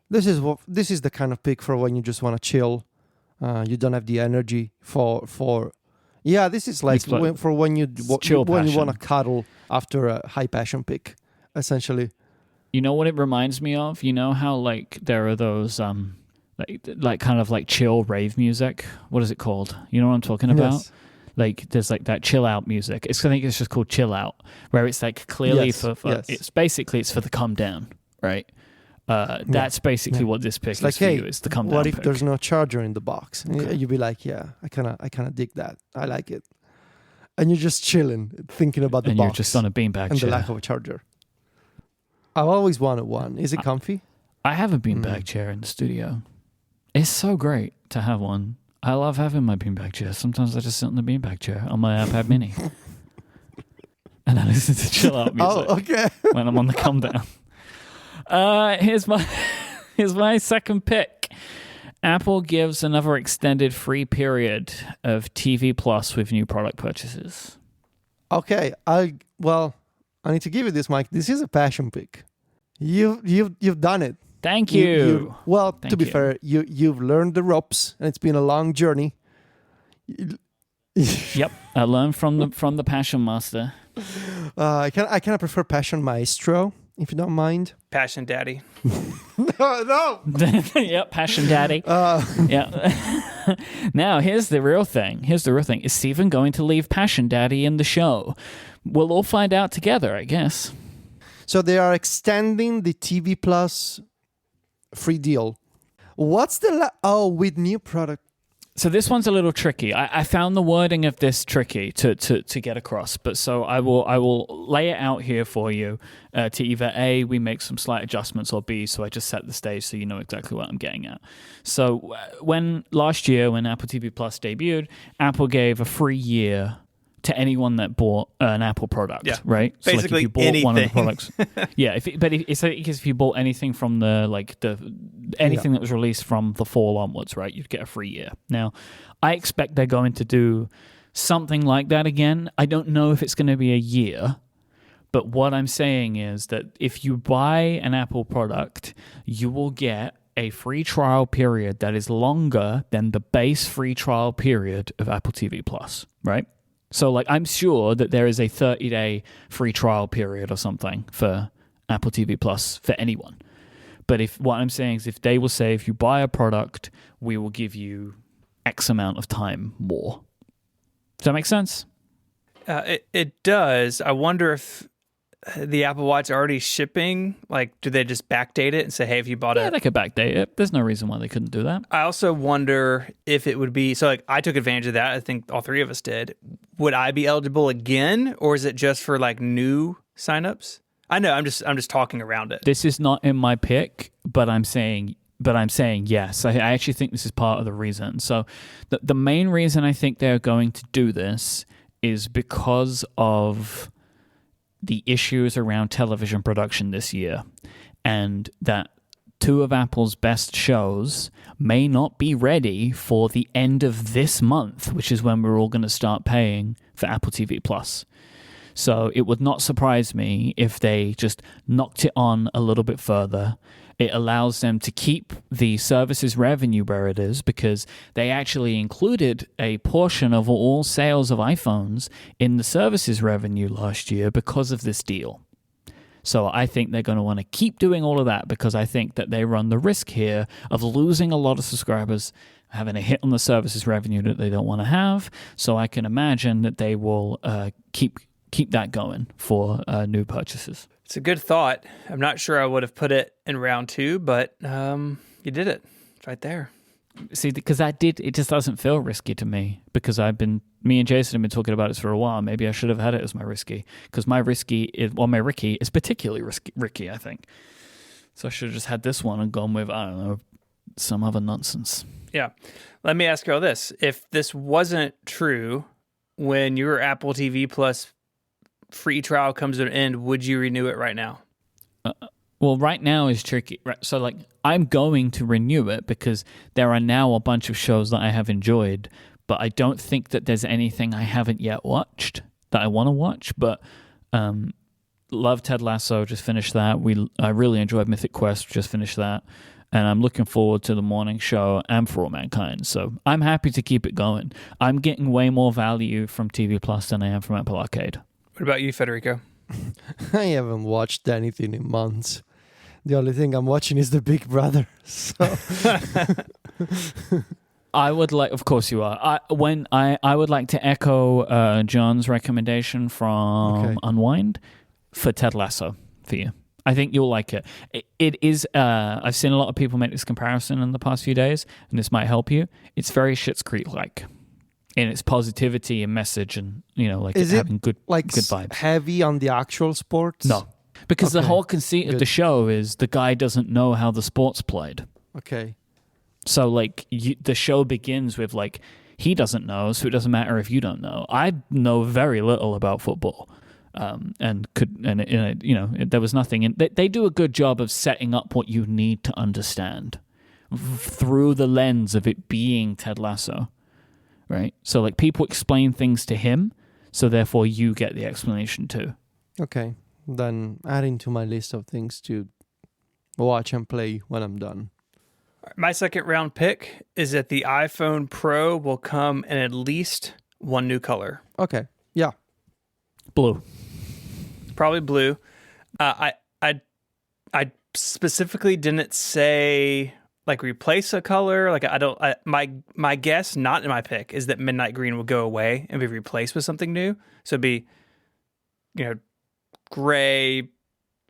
This is the kind of pick for when you just want to chill. You don't have the energy for. Yeah, this is like for when you want to cuddle after a high passion pick, essentially. You know what it reminds me of? You know how like there are those like kind of like chill rave music. What is it called? You know what I'm talking about? Yes. Like there's like that chill out music. I think it's just called chill out, where it's like clearly for it's basically it's for the come down, right? That's basically what this pick is for you. Is the come down. What if pick. There's no charger in the box? Okay. You'd be like, yeah, I kind of dig that. I like it. And you're just chilling, thinking about the box. And you're just on a beanbag and chair. the lack of a charger. I've always wanted one. Is it comfy? I have a beanbag chair in the studio. It's so great to have one. I love having my beanbag chair. Sometimes I just sit in the beanbag chair on my iPad mini. And I listen to chill out music when I'm on the come down. Here's my second pick. Apple gives another extended free period of TV Plus with new product purchases. Okay, I need to give you this, Mike. This is a passion pick. You've done it. Thank you. To be fair, you've learned the ropes, and it's been a long journey. Yep, I learned from the Passion Master. I kind of prefer Passion Maestro, if you don't mind. Passion Daddy. No. Yep, Passion Daddy. Yeah. Now, here's the real thing. Is Steven going to leave Passion Daddy in the show? We'll all find out together, I guess. So they are extending the TV Plus free deal. What's the with new product? So this one's a little tricky. I found the wording of this tricky to get across, but so I will lay it out here for you to either A, we make some slight adjustments, or B, so I just set the stage so you know exactly what I'm getting at. So last year when Apple TV Plus debuted, Apple gave a free year to anyone that bought an Apple product, right? So Basically, if you bought anything. one of the products, if you bought anything from anything that was released from the fall onwards, right, you'd get a free year. Now, I expect they're going to do something like that again. I don't know if it's going to be a year, but what I'm saying is that if you buy an Apple product, you will get a free trial period that is longer than the base free trial period of Apple TV Plus, right? So, I'm sure that there is a 30-day free trial period or something for Apple TV Plus for anyone. But what I'm saying is if they will say, if you buy a product, we will give you X amount of time more. Does that make sense? It does. I wonder if the Apple Watch are already shipping. Do they just backdate it and say, hey, if you bought it? Yeah, they could backdate it. There's no reason why they couldn't do that. I also wonder if it would be, I took advantage of that. I think all three of us did. Would I be eligible again, or is it just for new signups? I know, I'm just talking around it. This is not in my pick, but I'm saying yes. I actually think this is part of the reason. So the main reason I think they're going to do this is because of the issues around television production this year, and that two of Apple's best shows may not be ready for the end of this month, which is when we're all going to start paying for Apple TV Plus. So it would not surprise me if they just knocked it on a little bit further. It allows them to keep the services revenue where it is, because they actually included a portion of all sales of iPhones in the services revenue last year because of this deal. So I think they're going to want to keep doing all of that, because I think that they run the risk here of losing a lot of subscribers, having a hit on the services revenue that they don't want to have. So I can imagine that they will keep that going for new purchases. It's a good thought. I'm not sure I would have put it in round 2, but you did it. It's right there. See, because it just doesn't feel risky to me, because me and Jason have been talking about this for a while. Maybe I should have had it as my risky, because my Ricky is particularly risky, I think. So I should have just had this one and gone with, I don't know, some other nonsense. Yeah. Let me ask you all this. If this wasn't true, when your Apple TV Plus free trial comes to an end, would you renew it right now? Well, right now is tricky. Right? So, I'm going to renew it because there are now a bunch of shows that I have enjoyed, but I don't think that there's anything I haven't yet watched that I want to watch. But love Ted Lasso, just finished that. I really enjoyed Mythic Quest, just finished that. And I'm looking forward to the morning show and For All Mankind. So I'm happy to keep it going. I'm getting way more value from TV Plus than I am from Apple Arcade. What about you, Federico? I haven't watched anything in months. The only thing I'm watching is The Big Brother. So I would like, of course you are. I would like to echo John's recommendation from Unwind for Ted Lasso for you. I think you'll like it. It is. I've seen a lot of people make this comparison in the past few days, and this might help you. It's very Schitt's Creek-like in its positivity and message, and is having it good vibes. Heavy on the actual sports? No, because the whole conceit of the show is the guy doesn't know how the sport's played. Okay. So the show begins with he doesn't know, so it doesn't matter if you don't know. I know very little about football. There was nothing. They do a good job of setting up what you need to understand through the lens of it being Ted Lasso, right? So people explain things to him, so therefore you get the explanation too. Okay, then adding to my list of things to watch and play when I'm done. My second round pick is that the iPhone Pro will come in at least one new color. Okay, yeah. Blue. Probably blue. I specifically didn't say like replace a color. Like my guess, not in my pick, is that midnight green will go away and be replaced with something new. So it'd be, gray,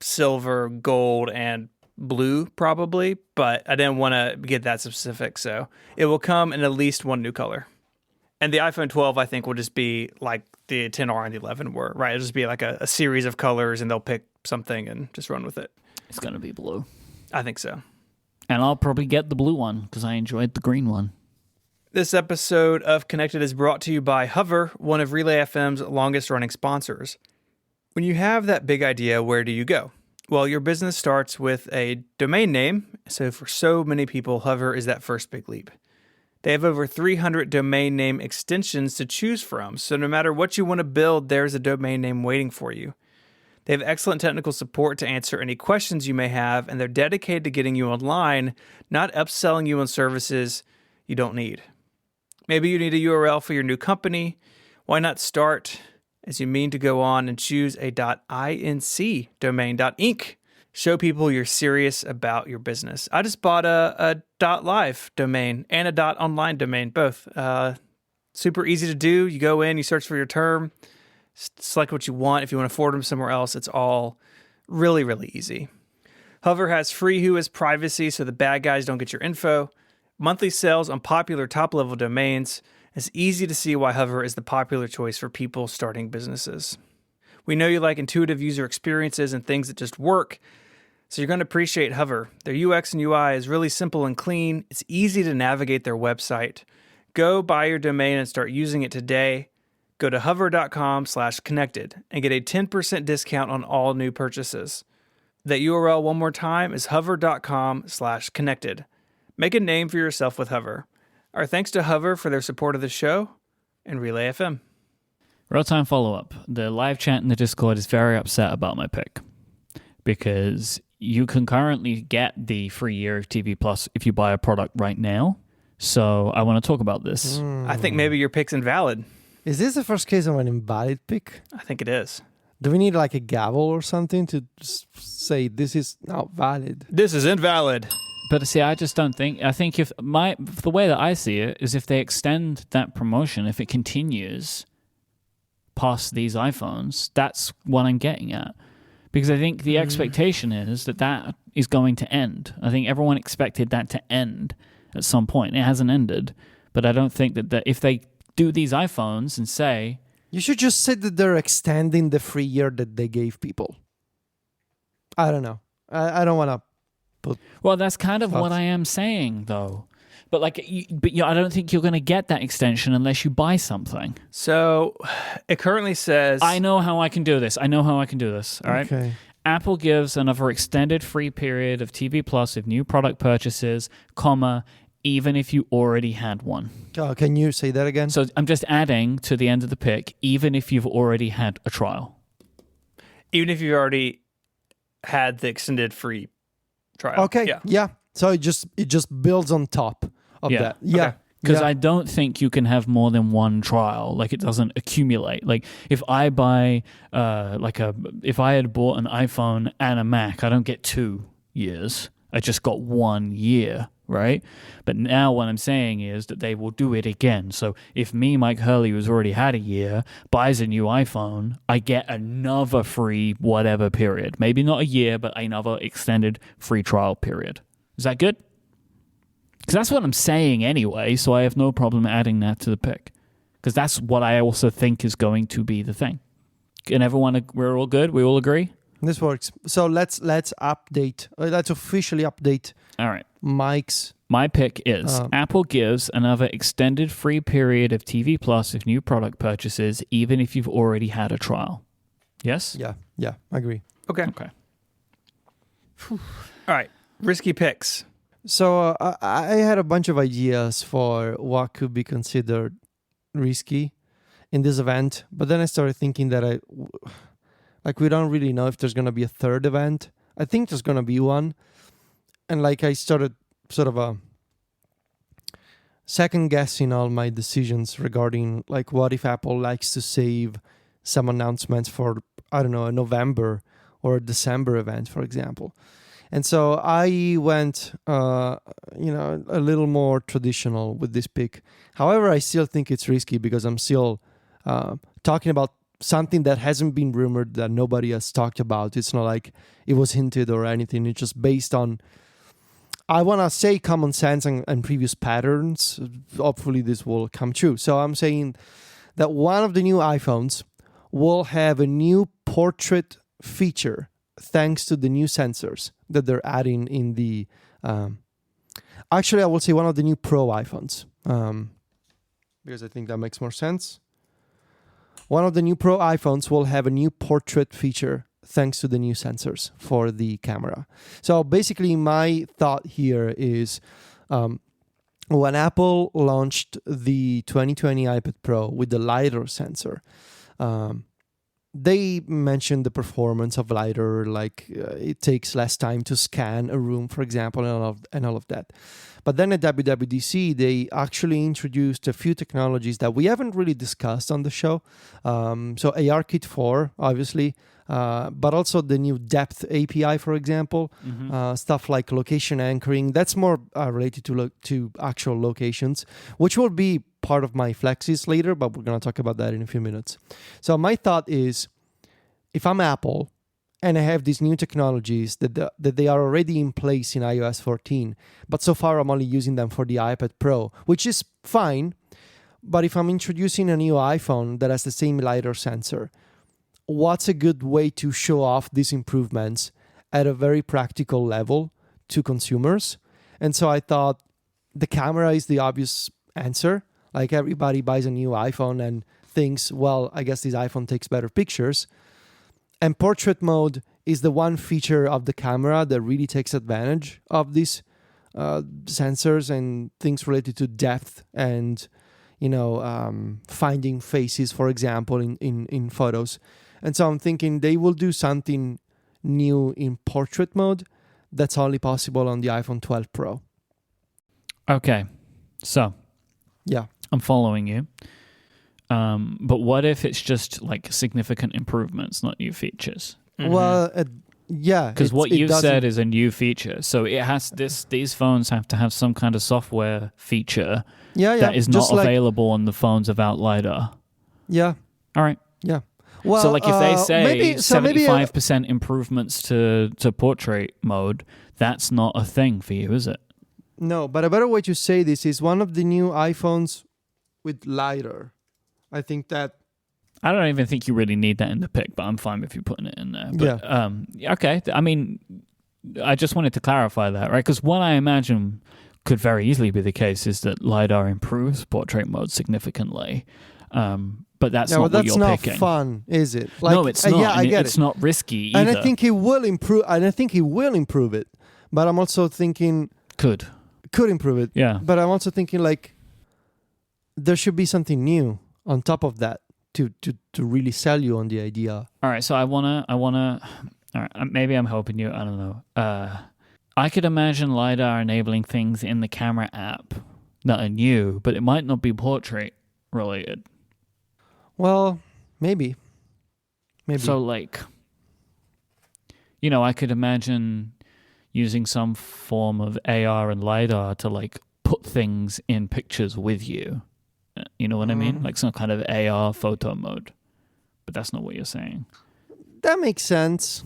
silver, gold, and blue probably. But I didn't want to get that specific, so it will come in at least one new color. And the iPhone 12, I think, will just be like the 10R and the 11 were, right? It'll just be like a series of colors, and they'll pick something and just run with it. It's going to be blue. I think so. And I'll probably get the blue one because I enjoyed the green one. This episode of Connected is brought to you by Hover, one of Relay FM's longest-running sponsors. When you have that big idea, where do you go? Well, your business starts with a domain name, so for so many people, Hover is that first big leap. They have over 300 domain name extensions to choose from, so no matter what you want to build, there's a domain name waiting for you. They have excellent technical support to answer any questions you may have, and they're dedicated to getting you online, not upselling you on services you don't need. Maybe you need a URL for your new company. Why not start as you mean to go on and choose a .inc domain, .inc. Show people you're serious about your business. I just bought a .live domain and a .online domain, both. Super easy to do. You go in, you search for your term, select what you want. If you want to forward them somewhere else, it's all really, really easy. Hover has free Whois privacy so the bad guys don't get your info. Monthly sales on popular top-level domains. It's easy to see why Hover is the popular choice for people starting businesses. We know you like intuitive user experiences and things that just work, so you're going to appreciate Hover. Their UX and UI is really simple and clean. It's easy to navigate their website. Go buy your domain and start using it today. Go to hover.com/connected and get a 10% discount on all new purchases. That URL one more time is hover.com/connected. Make a name for yourself with Hover. Our thanks to Hover for their support of the show and Relay FM. Real-time follow-up. The live chat in the Discord is very upset about my pick because you can currently get the free year of TV Plus if you buy a product right now. So I want to talk about this. I think maybe your pick's invalid. Is this the first case of an invalid pick? I think it is. Do we need like a gavel or something to say this is not valid? This is invalid. But see, I just don't think. I think if the way that I see it is if they extend that promotion, if it continues past these iPhones, that's what I'm getting at. Because I think the expectation is that is going to end. I think everyone expected that to end at some point. It hasn't ended. But I don't think that if they do these iPhones and say... You should just say that they're extending the free year that they gave people. I don't know. I don't want to put... Well, that's kind of what I am saying, though. But I don't think you're going to get that extension unless you buy something. So it currently says... I know how I can do this. All right? Okay. Apple gives another extended free period of TV Plus of new product purchases, even if you already had one. Oh, can you say that again? So I'm just adding to the end of the pick, even if you've already had a trial. Even if you've already had the extended free trial. Okay. Yeah. So it just builds on top of that. Yeah. Okay. Because I don't think you can have more than one trial. Like, it doesn't accumulate. Like, if I buy, if I had bought an iPhone and a Mac, I don't get 2 years. I just got 1 year, right? But now what I'm saying is that they will do it again. So if me, Mike Hurley, who's already had a year, buys a new iPhone, I get another free whatever period. Maybe not a year, but another extended free trial period. Is that good? Because that's what I'm saying anyway, so I have no problem adding that to the pick. Because that's what I also think is going to be the thing. And everyone, we're all good? We all agree? This works. So let's update. Let's officially update. All right. Mike's. My pick is Apple gives another extended free period of TV Plus of new product purchases, even if you've already had a trial. Yes? Yeah, I agree. Okay. All right. Risky picks. So I had a bunch of ideas for what could be considered risky in this event, but then I started thinking that we don't really know if there's going to be a third event. I think there's going to be one. And I started sort of second guessing all my decisions regarding what if Apple likes to save some announcements for, I don't know, a November or a December event, for example. And so I went, a little more traditional with this pick. However, I still think it's risky because I'm still talking about something that hasn't been rumored, that nobody has talked about. It's not like it was hinted or anything. It's just based on, I want to say, common sense and previous patterns. Hopefully this will come true. So I'm saying that one of the new iPhones will have a new portrait feature thanks to the new sensors that they're adding in the... actually, I will say one of the new Pro iPhones, because I think that makes more sense. One of the new Pro iPhones will have a new portrait feature thanks to the new sensors for the camera. So basically, my thought here is when Apple launched the 2020 iPad Pro with the LiDAR sensor, they mentioned the performance of LiDAR, like it takes less time to scan a room, for example, and all of that. But then at WWDC, they actually introduced a few technologies that we haven't really discussed on the show. So ARKit 4, obviously, but also the new Depth API, for example, stuff like location anchoring. That's more related to actual locations, which will be part of my flexes later, but we're going to talk about that in a few minutes. So my thought is, if I'm Apple and I have these new technologies that they are already in place in iOS 14, but so far I'm only using them for the iPad Pro, which is fine. But if I'm introducing a new iPhone that has the same LiDAR sensor, what's a good way to show off these improvements at a very practical level to consumers? And so I thought the camera is the obvious answer. Like everybody buys a new iPhone and thinks, well, I guess this iPhone takes better pictures. And portrait mode is the one feature of the camera that really takes advantage of these sensors and things related to depth and, finding faces, for example, in photos. And so I'm thinking they will do something new in portrait mode that's only possible on the iPhone 12 Pro. Okay, so yeah, I'm following you. But what if it's just like significant improvements, not new features? Mm-hmm. Well, yeah. Because what you said is a new feature. So it has these phones have to have some kind of software feature that is not available on the phones without LiDAR. Yeah. All right. Yeah. Well, so like if they say maybe 75% improvements to portrait mode, that's not a thing for you, is it? No, but a better way to say this is one of the new iPhones with LiDAR. I think that... I don't even think you really need that in the pick, but I'm fine with you putting it in there. But, okay. I mean, I just wanted to clarify that, right? Because what I imagine could very easily be the case is that LiDAR improves portrait mode significantly. But that's not what you're picking. That's not fun, is it? Like, no, it's not. Yeah, I get it's not risky either. And I think he will improve. And I think he will improve it. But I'm also thinking could improve it. Yeah. But I'm also thinking like there should be something new on top of that to really sell you on the idea. All right. So I wanna. All right. Maybe I'm helping you. I don't know. I could imagine LiDAR enabling things in the camera app that are new, but it might not be portrait related. Well, maybe. So, like, I could imagine using some form of AR and LiDAR to, like, put things in pictures with you. You know what I mean? Like some kind of AR photo mode. But that's not what you're saying. That makes sense.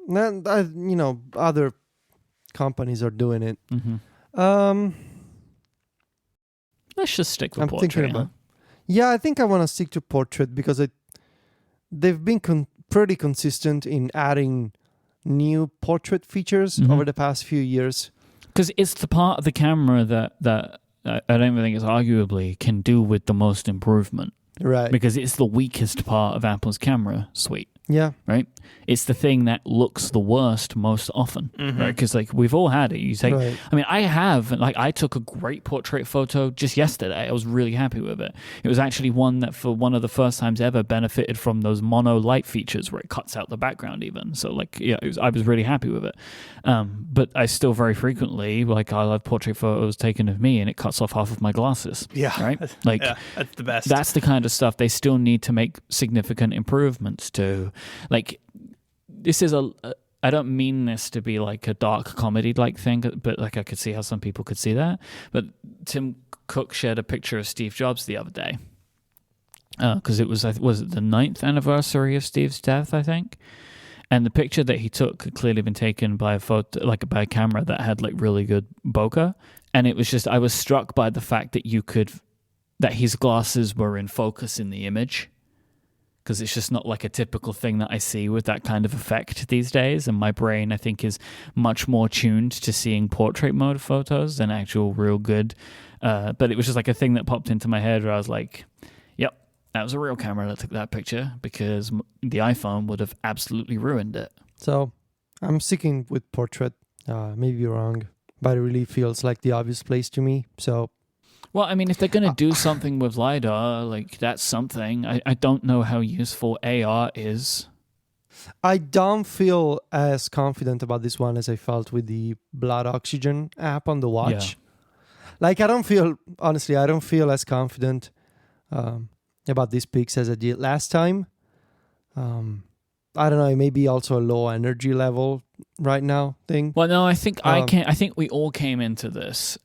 Other companies are doing it. Mm-hmm. Let's just stick with portrait. Thinking about. Yeah, I think I want to stick to portrait because they've been pretty consistent in adding new portrait features over the past few years. Because it's the part of the camera that I don't even think it's arguably can do with the most improvement. Right. Because it's the weakest part of Apple's camera suite. Yeah. Right? It's the thing that looks the worst most often. Right? Because like we've all had it. You take, right. I mean, I took a great portrait photo just yesterday. I was really happy with it. It was actually one that for one of the first times ever benefited from those mono light features where it cuts out the background even. So like, yeah, I was really happy with it. But I still very frequently, like I love portrait photos taken of me and it cuts off half of my glasses. Yeah. Right? Like that's the best. That's the kind of stuff they still need to make significant improvements to. Like, this is a I don't mean this to be like a dark comedy like thing, but like I could see how some people could see that. But Tim Cook shared a picture of Steve Jobs the other day because it was it the 9th anniversary of Steve's death, I think. And the picture that he took had clearly been taken by by a camera that had like really good bokeh. And it was just, I was struck by the fact that his glasses were in focus in the image. Because it's just not like a typical thing that I see with that kind of effect these days. And my brain, I think, is much more tuned to seeing portrait mode photos than actual real good. But it was just like a thing that popped into my head where I was like, yep, that was a real camera that took that picture, because the iPhone would have absolutely ruined it. So I'm sticking with portrait. Maybe you're wrong, but it really feels like the obvious place to me. So, well, I mean, if they're going to do something with LiDAR, like that's something. I don't know how useful AR is. I don't feel as confident about this one as I felt with the blood oxygen app on the watch. Yeah. Like, I don't feel as confident about these picks as I did last time. I don't know, it may be also a low energy level right now thing. Well, no, I think I think we all came into this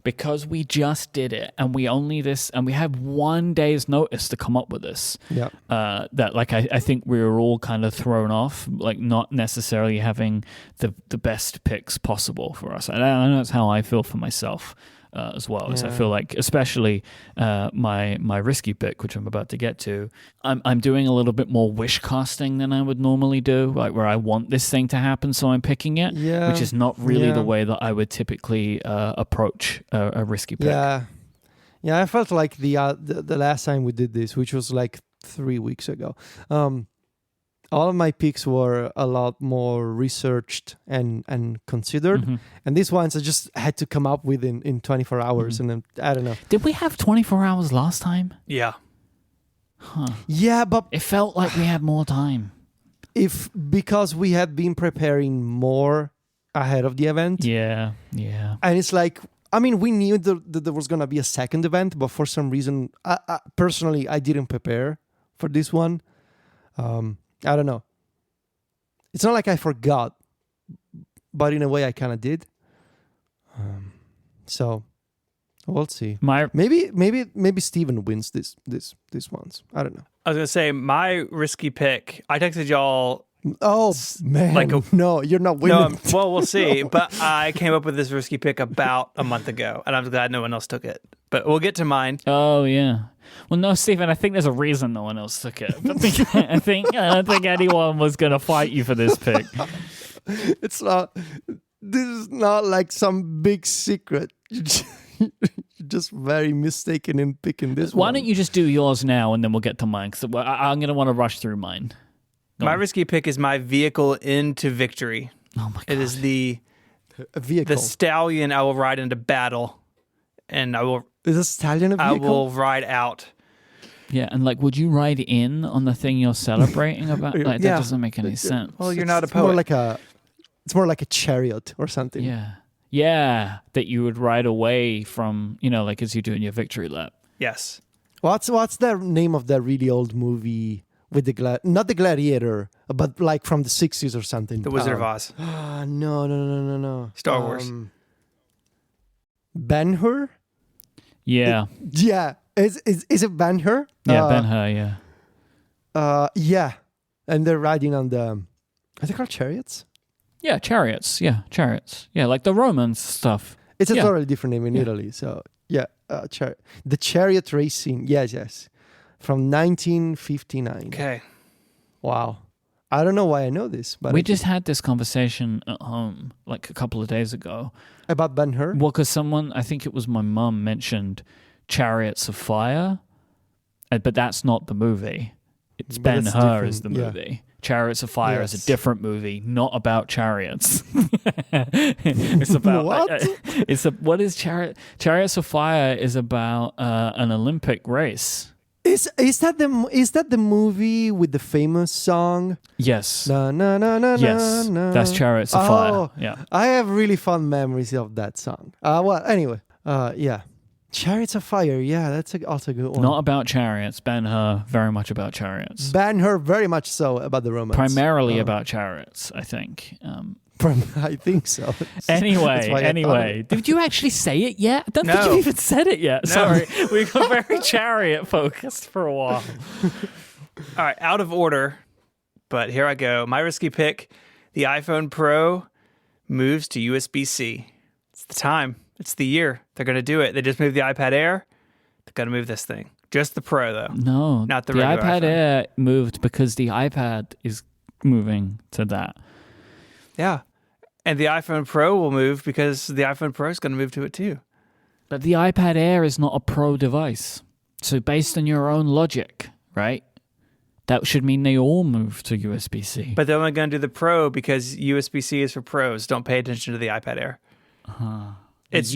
because we just did it, and we had 1 day's notice to come up with this. Yeah. That like I think we were all kind of thrown off, like not necessarily having the best picks possible for us. And I know that's how I feel for myself. As well, as I feel like, especially my risky pick, which I'm about to get to, I'm doing a little bit more wish casting than I would normally do, like where I want this thing to happen, so I'm picking it, which is not really the way that I would typically approach a risky pick. Yeah, I felt like the last time we did this, which was like 3 weeks ago, all of my picks were a lot more researched and considered. Mm-hmm. And these ones I just had to come up with in 24 hours. Mm-hmm. And then, I don't know. Did we have 24 hours last time? Yeah. Huh. Yeah, but it felt like we had more time. Because we had been preparing more ahead of the event. Yeah. And it's like, I mean, we knew that there was going to be a second event, but for some reason, personally, I didn't prepare for this one. I don't know. It's not like I forgot, but in a way I kind of did. So we'll see. Maybe Steven wins this ones. I don't know. I was gonna say my risky pick. I texted y'all. Oh man! No, you're not winning. No, well, we'll see. But I came up with this risky pick about a month ago, and I'm glad no one else took it. But we'll get to mine. Oh yeah. Well, no, Stephen. I think there's a reason no one else took it. I don't think anyone was gonna fight you for this pick. It's not. This is not like some big secret. You're just very mistaken in picking this one. Why don't you just do yours now, and then we'll get to mine? Because I'm gonna want to rush through mine. My risky pick is my vehicle into victory. Oh my god! It is the vehicle. The stallion I will ride into battle, and I will. Is a stallion a vehicle? I will ride out. Yeah, and like, would you ride in on the thing you're celebrating about? Like, that doesn't make any sense. Well, you're not a poet. It's more like a chariot or something. Yeah, that you would ride away from, like as you do in your victory lap. Yes. What's the name of that really old movie with not the Gladiator, but like from the 60s or something? The Wizard of Oz. No. Star Wars. Ben-Hur? Yeah. Is it Ben-Hur? Yeah, Ben-Hur, yeah. Yeah. And they're riding on the... Are they called chariots? Yeah, chariots. Yeah, like the Romans stuff. It's a totally different name in Italy. So, the chariot racing. Yes. From 1959. Okay. Wow. I don't know why I know this, but we just had this conversation at home like a couple of days ago. About Ben-Hur? Well, because someone, I think it was my mum, mentioned Chariots of Fire, but that's not the movie. It's Ben-Hur is the movie. Yeah. Chariots of Fire is a different movie, not about chariots. It's about what? What is Chariots of Fire is about an Olympic race. Is that the movie with the famous song? Yes. Na na na na yes. na. That's Chariots of Fire. Yeah. I have really fond memories of that song. Well, anyway, yeah. Chariots of Fire. Yeah, that's also a good one. Not about chariots. Ben-Hur, very much about chariots. Ben-Hur, very much so about the romance. Primarily about chariots, I think. I think so. Anyway. Did you actually say it yet? I don't think No. you even said it yet. No. Sorry. We got very chariot focused for a while. All right, out of order, but here I go. My risky pick, the iPhone Pro moves to USB-C. It's the time. It's the year. They're going to do it. They just moved the iPad Air. They're going to move this thing. Just the Pro, though. No. Not the the regular iPad iPhone. Air moved because the iPad is moving to that. Yeah. And the iPhone Pro will move because the iPhone Pro is going to move to it, too. But the iPad Air is not a Pro device. So based on your own logic, right? That should mean they all move to USB-C. But they're only going to do the Pro because USB-C is for pros. Don't pay attention to the iPad Air. It's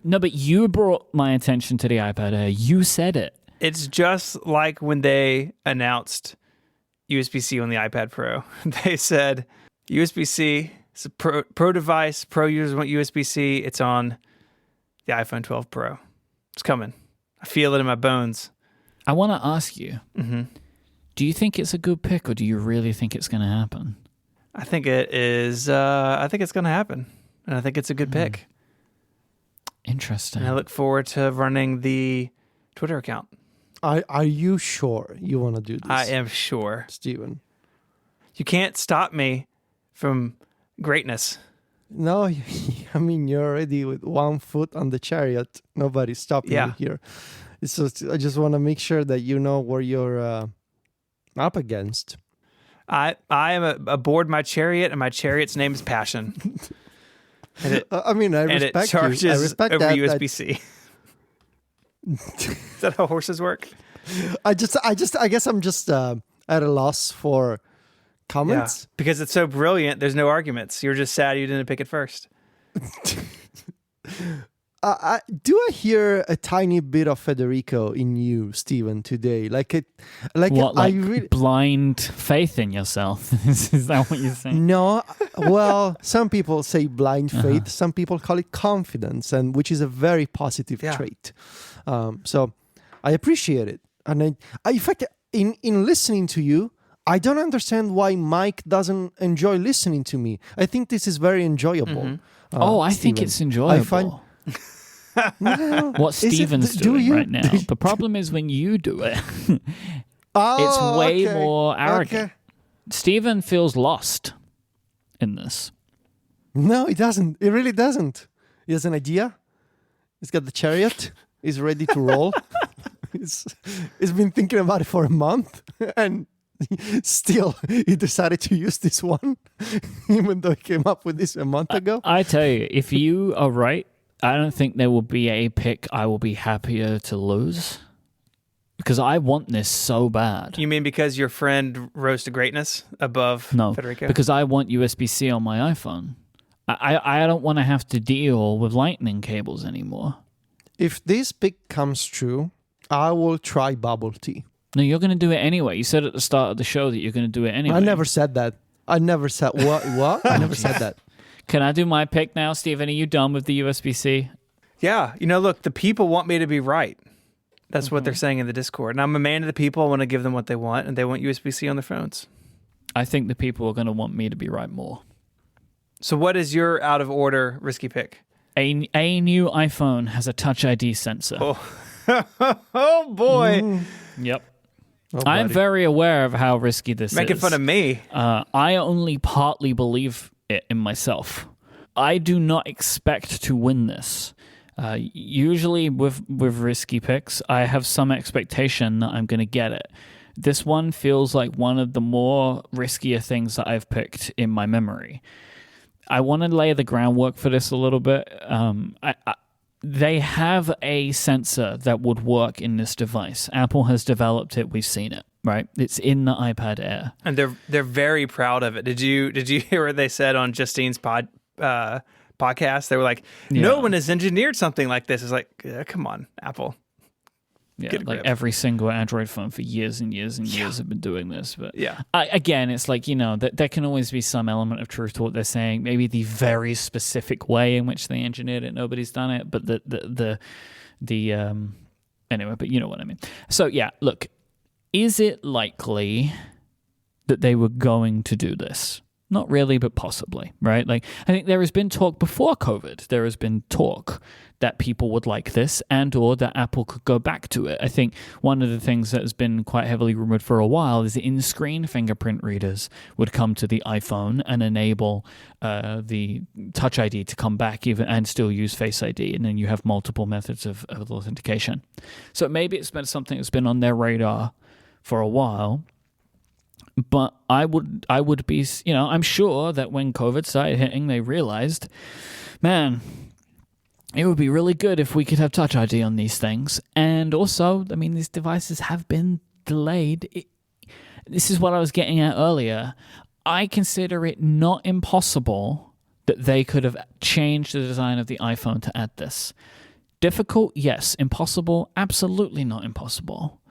but you brought my attention to the iPad Air. You said it. It's just like when they announced USB-C on the iPad Pro. They said USB-C is a pro device. Pro users want USB-C. It's on the iPhone 12 Pro. It's coming. I feel it in my bones. I want to ask you, do you think it's a good pick or do you really think it's going to happen? I think it is. I think it's going to happen. And I think it's a good pick. Interesting. And I look forward to running the Twitter account. Are you sure you want to do this? I am sure. Steven. You can't stop me from greatness. No, I mean, you're already with 1 foot on the chariot. Nobody's stopping you here. It's just, I just want to make sure that you know where you're up against. I am aboard my chariot, and my chariot's name is Passion. And it, I mean, I and respect it charges you. I respect over that. USB-C. Is that how horses work? I guess I'm just at a loss for comments. Yeah, because it's so brilliant. There's no arguments. You're just sad you didn't pick it first. Do I hear a tiny bit of Federico in you, Steven, today? Blind faith in yourself? Is that what you're saying? No. Well, some people say blind faith. Some people call it confidence, and which is a very positive trait. So I appreciate it. And in fact, in listening to you, I don't understand why Mike doesn't enjoy listening to me. I think this is very enjoyable. I think it's enjoyable. What Steven's doing right now. The problem is when you do it, it's way more arrogant. Okay. Steven feels lost in this. No, he doesn't. He really doesn't. He has an idea. He's got the chariot. He's ready to roll. He's been thinking about it for a month, and still he decided to use this one, even though he came up with this a month ago. I tell you, if you are right, I don't think there will be a pick I will be happier to lose. Because I want this so bad. You mean because your friend rose to greatness above Federico? Because I want USB-C on my iPhone. I don't want to have to deal with lightning cables anymore. If this pick comes true, I will try bubble tea. No, you're going to do it anyway. You said at the start of the show that you're going to do it anyway. I never said that. I never said what? I never said that. Can I do my pick now, Steven? Are you done with the USB-C? Yeah. Look, the people want me to be right. That's what they're saying in the Discord. And I'm a man of the people. I want to give them what they want, and they want USB-C on their phones. I think the people are going to want me to be right more. So what is your out-of-order risky pick? A new iPhone has a Touch ID sensor. Oh, boy. Yep. Oh, I'm very aware of how risky this Making is. fun of me. I only partly believe it in myself. I do not expect to win this. Usually with risky picks, I have some expectation that I'm going to get it. This one feels like one of the more riskier things that I've picked in my memory. I want to lay the groundwork for this a little bit. They have a sensor that would work in this device. Apple has developed it. We've seen it, right? It's in the iPad Air. And they're very proud of it. Did you hear what they said on Justine's podcast? They were like, no one has engineered something like this. It's like, come on, Apple. Yeah, get a like grip. every single Android phone for years and years and years have been doing this. But Yeah. again, it's like, there can always be some element of truth to what they're saying. Maybe the very specific way in which they engineered it, nobody's done it. But anyway, but you know what I mean. So yeah, look, is it likely that they were going to do this? Not really, but possibly, right? Like, I think there has been talk before COVID. There has been talk that people would like this and/or that Apple could go back to it. I think one of the things that has been quite heavily rumored for a while is that in-screen fingerprint readers would come to the iPhone and enable the Touch ID to come back even and still use Face ID, and then you have multiple methods of authentication. So maybe it's been something that's been on their radar for a while. But I would be, I'm sure that when COVID started hitting, they realized, man, it would be really good if we could have Touch ID on these things. And also, I mean, these devices have been delayed. This is what I was getting at earlier. I consider it not impossible that they could have changed the design of the iPhone to add this. Difficult? Yes. Impossible? Absolutely not impossible.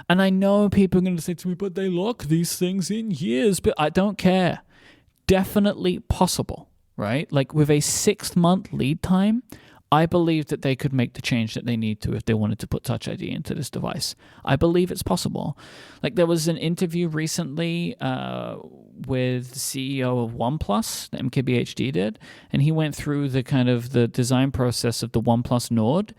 And I know people are going to say to me, but they lock these things in years. But I don't care. Definitely possible, right? Like with a 6-month lead time, I believe that they could make the change that they need to if they wanted to put Touch ID into this device. I believe it's possible. Like there was an interview recently with the CEO of OnePlus, that MKBHD did, and he went through the kind of the design process of the OnePlus Nord.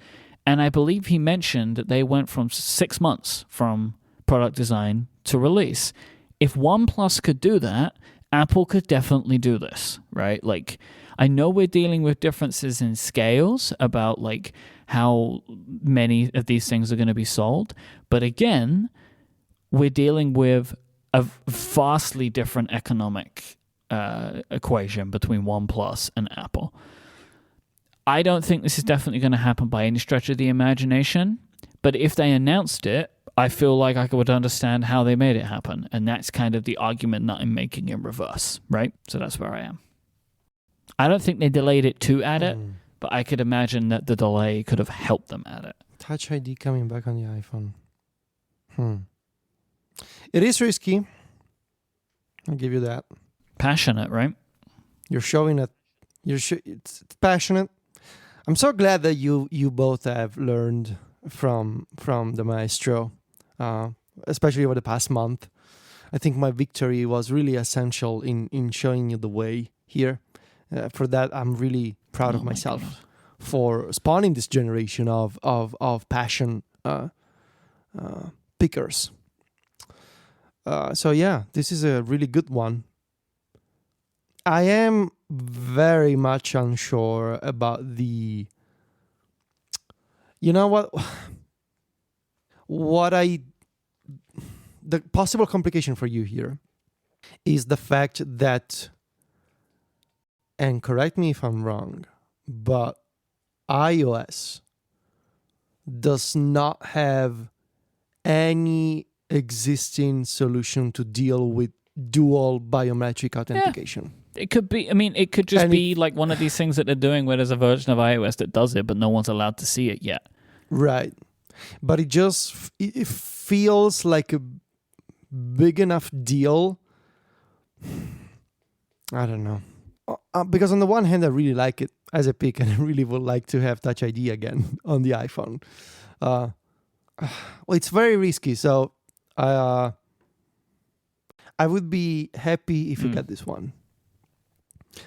And I believe he mentioned that they went from 6 months from product design to release. If OnePlus could do that, Apple could definitely do this, right? Like, I know we're dealing with differences in scales about like how many of these things are going to be sold. But again, we're dealing with a vastly different economic equation between OnePlus and Apple. I don't think this is definitely going to happen by any stretch of the imagination, but if they announced it, I feel like I would understand how they made it happen, and that's kind of the argument that I'm making in reverse, right? So that's where I am. I don't think they delayed it to add it, but I could imagine that the delay could have helped them add it. Touch ID coming back on the iPhone. It is risky. I'll give you that. Passionate, right? You're showing that it's passionate. I'm so glad that you both have learned from the maestro, especially over the past month. I think my victory was really essential in showing you the way here. For that, I'm really proud of myself for spawning this generation of passion pickers. So yeah, this is a really good one. I am very much unsure about the... You know what? The possible complication for you here is the fact that, and correct me if I'm wrong, but iOS does not have any existing solution to deal with dual biometric authentication. It could be, it could just be like one of these things that they're doing where there's a version of iOS that does it, but no one's allowed to see it yet. Right. But it feels like a big enough deal. I don't know. Because on the one hand, I really like it as a pick, and I really would like to have Touch ID again on the iPhone. Well, it's very risky, so I would be happy if you get this one.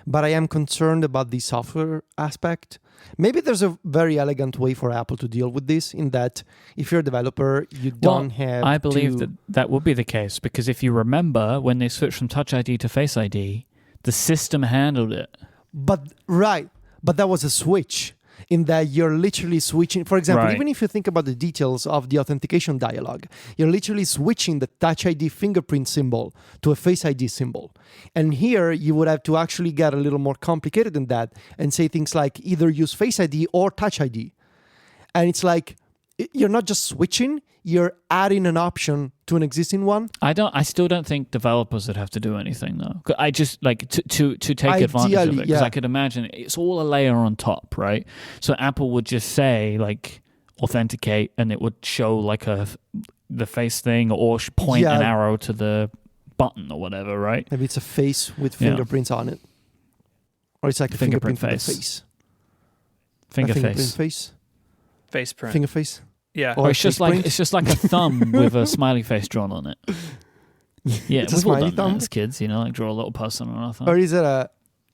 But I am concerned about the software aspect. Maybe there's a very elegant way for Apple to deal with this, in that if you're a developer, you don't have I believe that would be the case, because if you remember, when they switched from Touch ID to Face ID, the system handled it. But that was a switch, in that you're literally switching. For example, even if you think about the details of the authentication dialog, you're literally switching the Touch ID fingerprint symbol to a Face ID symbol. And here you would have to actually get a little more complicated than that and say things like either use Face ID or Touch ID. And it's like, you're not just switching, you're adding an option to an existing one. I still don't think developers would have to do anything though. I just like to take advantage of it, because I could imagine it's all a layer on top, right? So Apple would just say like, authenticate, and it would show like the face thing or point an arrow to the button or whatever, right? Maybe it's a face with fingerprints on it. Or it's like a fingerprint face. Finger face. Face print. Finger face. Yeah. Or it's just like a thumb with a smiley face drawn on it. Yeah, it's a we've all smiley done thumb that as kids, like draw a little person on our thumb. Or is it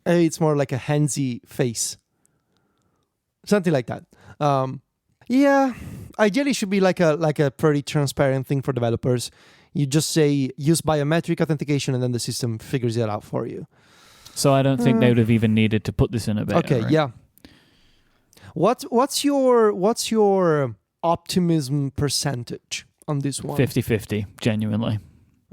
it's more like a handsy face. Something like that. Yeah, ideally it should be like a pretty transparent thing for developers. You just say use biometric authentication and then the system figures it out for you. So I don't think they would have even needed to put this in a beta. Okay, right? yeah. What's your optimism percentage on this one? 50-50, genuinely.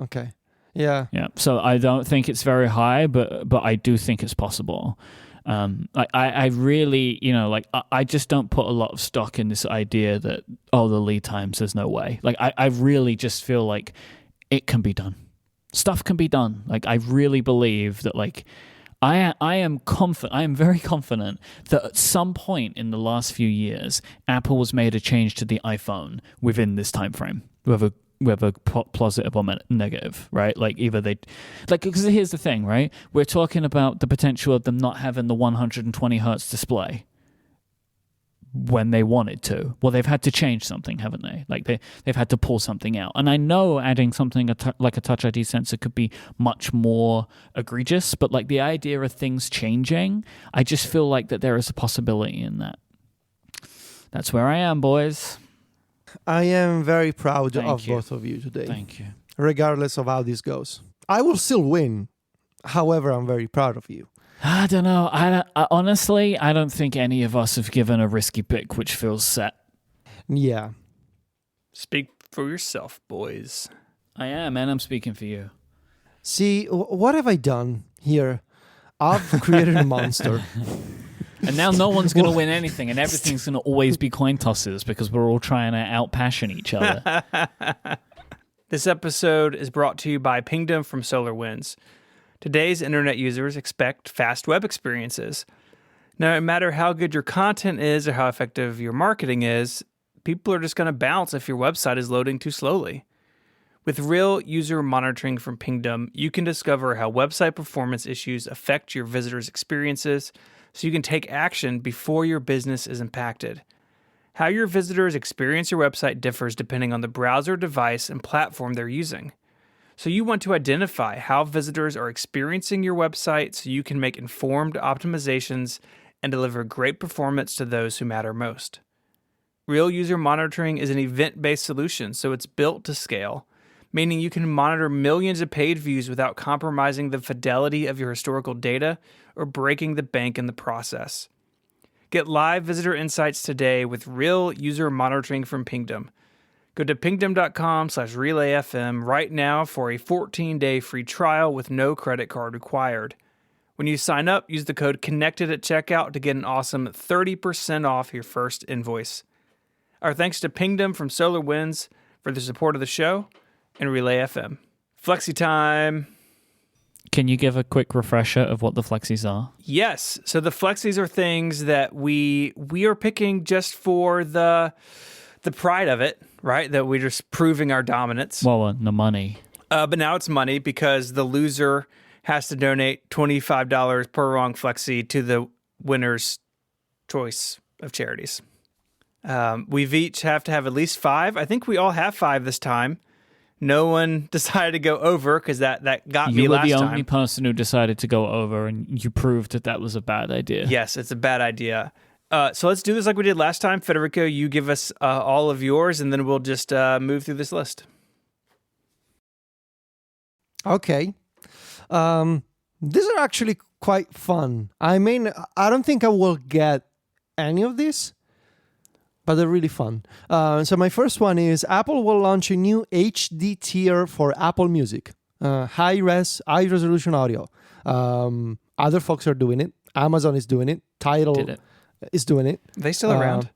Okay. Yeah. Yeah. So I don't think it's very high, but I do think it's possible. I really, I just don't put a lot of stock in this idea that, the lead times, there's no way. Like, I really just feel like it can be done. Stuff can be done. Like, I really believe that, like, I am very confident that at some point in the last few years, Apple has made a change to the iPhone within this time frame, whether positive or negative, right? Like either because here's the thing, right? We're talking about the potential of them not having the 120 hertz display when they wanted to. Well, they've had to change something, haven't they? Like they've had to pull something out. And I know adding something like a Touch ID sensor could be much more egregious, but like the idea of things changing, I just feel like that there is a possibility in that. That's where I am, boys. I am very proud of both of you today. Thank you. Regardless of how this goes. I will still win. However, I'm very proud of you. I don't know. Honestly, I don't think any of us have given a risky pick which feels set. Yeah. Speak for yourself, boys. I am, and I'm speaking for you. See, what have I done here? I've created a monster. And now no one's going to win anything, and everything's going to always be coin tosses because we're all trying to out-passion each other. This episode is brought to you by Pingdom from SolarWinds. Today's internet users expect fast web experiences. No matter how good your content is or how effective your marketing is, people are just going to bounce if your website is loading too slowly. With real user monitoring from Pingdom, you can discover how website performance issues affect your visitors' experiences, so you can take action before your business is impacted. How your visitors experience your website differs depending on the browser, device, and platform they're using. So you want to identify how visitors are experiencing your website so you can make informed optimizations and deliver great performance to those who matter most. Real user monitoring is an event-based solution, so it's built to scale, meaning you can monitor millions of page views without compromising the fidelity of your historical data or breaking the bank in the process. Get live visitor insights today with real user monitoring from Pingdom. Go to pingdom.com/relayfm right now for a 14-day free trial with no credit card required. When you sign up, use the code CONNECTED at checkout to get an awesome 30% off your first invoice. Our thanks to Pingdom from SolarWinds for the support of the show and Relay FM. Flexi time. Can you give a quick refresher of what the flexies are? Yes. So the flexies are things that we are picking just for the pride of it, right? That we're just proving our dominance. Well, the money. But now it's money because the loser has to donate $25 per wrong flexi to the winner's choice of charities. We've each have to have at least 5. I think we all have 5 this time. No one decided to go over because that got me last time. You were the only person who decided to go over, and you proved that was a bad idea. Yes, it's a bad idea. So let's do this like we did last time. Federico, you give us all of yours, and then we'll just move through this list. Okay. These are actually quite fun. I mean, I don't think I will get any of this, but they're really fun. So my first one is Apple will launch a new HD tier for Apple Music. High-resolution audio. Other folks are doing it. Amazon is doing it. Tidal is doing it. Are they still around?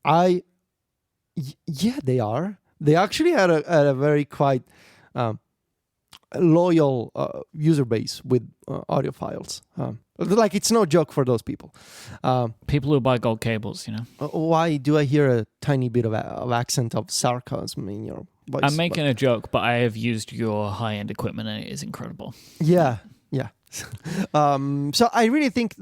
Yeah, they are. They actually had a very quite loyal user base with audio files. Like, it's no joke for those people. People who buy gold cables, Why do I hear a tiny bit of accent of sarcasm in your voice? I'm making a joke, but I have used your high-end equipment and it is incredible. Yeah. So I really think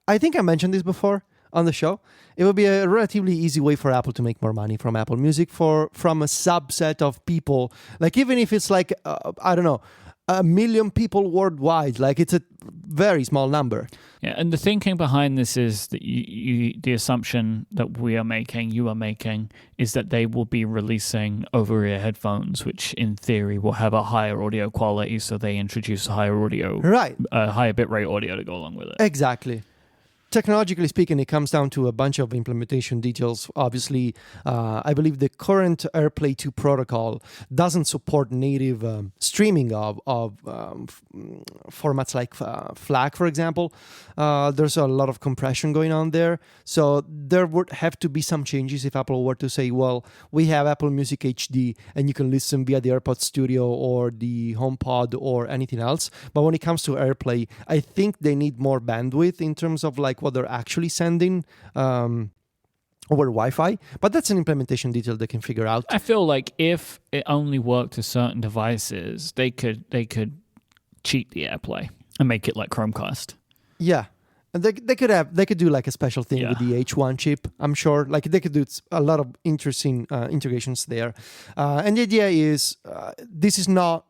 I think I mentioned this before on the show. It would be a relatively easy way for Apple to make more money from Apple Music from a subset of people. Like, even if it's like I don't know, 1 million people worldwide, like, it's a very small number. Yeah, and the thinking behind this is that the assumption that you are making, is that they will be releasing over-ear headphones, which in theory will have a higher audio quality, so they introduce a higher audio, right? Higher bitrate audio to go along with it. Exactly. Technologically speaking, it comes down to a bunch of implementation details. Obviously, I believe the current AirPlay 2 protocol doesn't support native streaming of formats like FLAC, for example. There's a lot of compression going on there. So there would have to be some changes if Apple were to say, well, we have Apple Music HD and you can listen via the AirPods Studio or the HomePod or anything else. But when it comes to AirPlay, I think they need more bandwidth in terms of like what they're actually sending over Wi-Fi, but that's an implementation detail they can figure out. I feel like if it only worked to certain devices, they could cheat the AirPlay and make it like Chromecast. Yeah, and they could do like a special thing with the H1 chip. I'm sure, like, they could do a lot of interesting integrations there. And the idea is this is not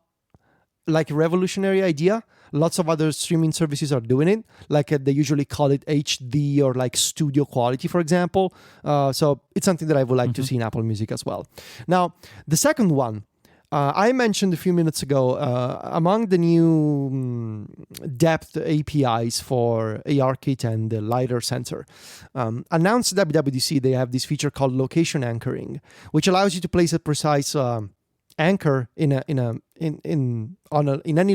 like a revolutionary idea. Lots of other streaming services are doing it. Like they usually call it HD or like studio quality, for example. So it's something that I would like to see in Apple Music as well. Now, the second one, I mentioned a few minutes ago, among the new depth APIs for ARKit and the LiDAR sensor, announced at WWDC, they have this feature called location anchoring, which allows you to place a precise anchor in any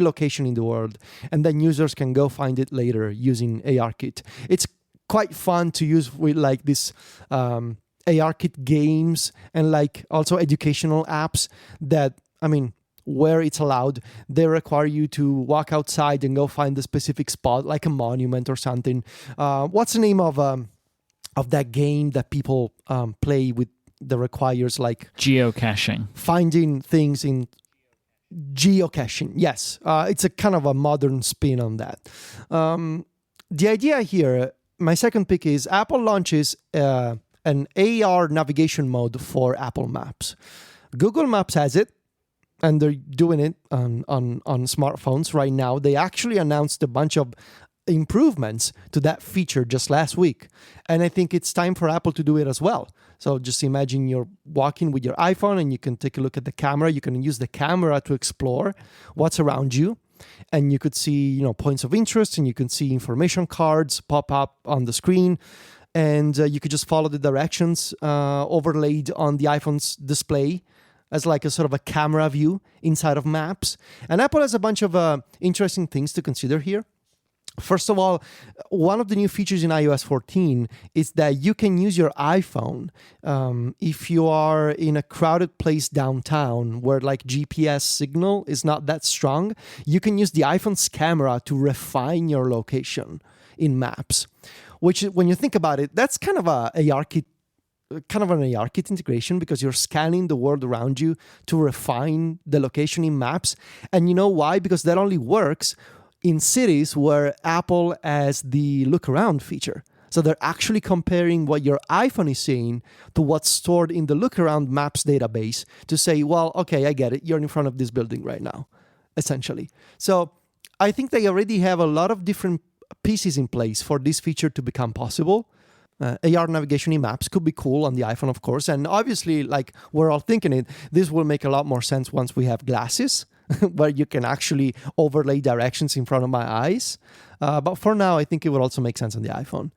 location in the world, and then users can go find it later using ARKit. It's quite fun to use with like this ARKit games and like also educational apps that, I mean, where it's allowed, they require you to walk outside and go find a specific spot, like a monument or something. What's the name of that game that people play with that requires like geocaching, finding things in geocaching? Yes, it's a kind of a modern spin on that. The idea here, my second pick, is Apple launches an AR navigation mode for Apple Maps. Google Maps has it, and they're doing it on smartphones right now. They actually announced a bunch of improvements to that feature just last week, and I think it's time for Apple to do it as well. So just imagine you're walking with your iPhone and you can take a look at the camera. You can use the camera to explore what's around you, and you could see, points of interest, and you can see information cards pop up on the screen, and you could just follow the directions overlaid on the iPhone's display as like a sort of a camera view inside of Maps. And Apple has a bunch of interesting things to consider here. First of all, one of the new features in iOS 14 is that you can use your iPhone if you are in a crowded place downtown where like GPS signal is not that strong. You can use the iPhone's camera to refine your location in Maps, which, when you think about it, that's kind of an ARKit integration, because you're scanning the world around you to refine the location in Maps. And you know why? Because that only works in cities where Apple has the look around feature. So they're actually comparing what your iPhone is seeing to what's stored in the look around Maps database to say, well, okay, I get it. You're in front of this building right now, essentially. So I think they already have a lot of different pieces in place for this feature to become possible. AR navigation in Maps could be cool on the iPhone, of course. And obviously, like we're all thinking it, this will make a lot more sense once we have glasses where you can actually overlay directions in front of my eyes. But for now, I think it would also make sense on the iPhone.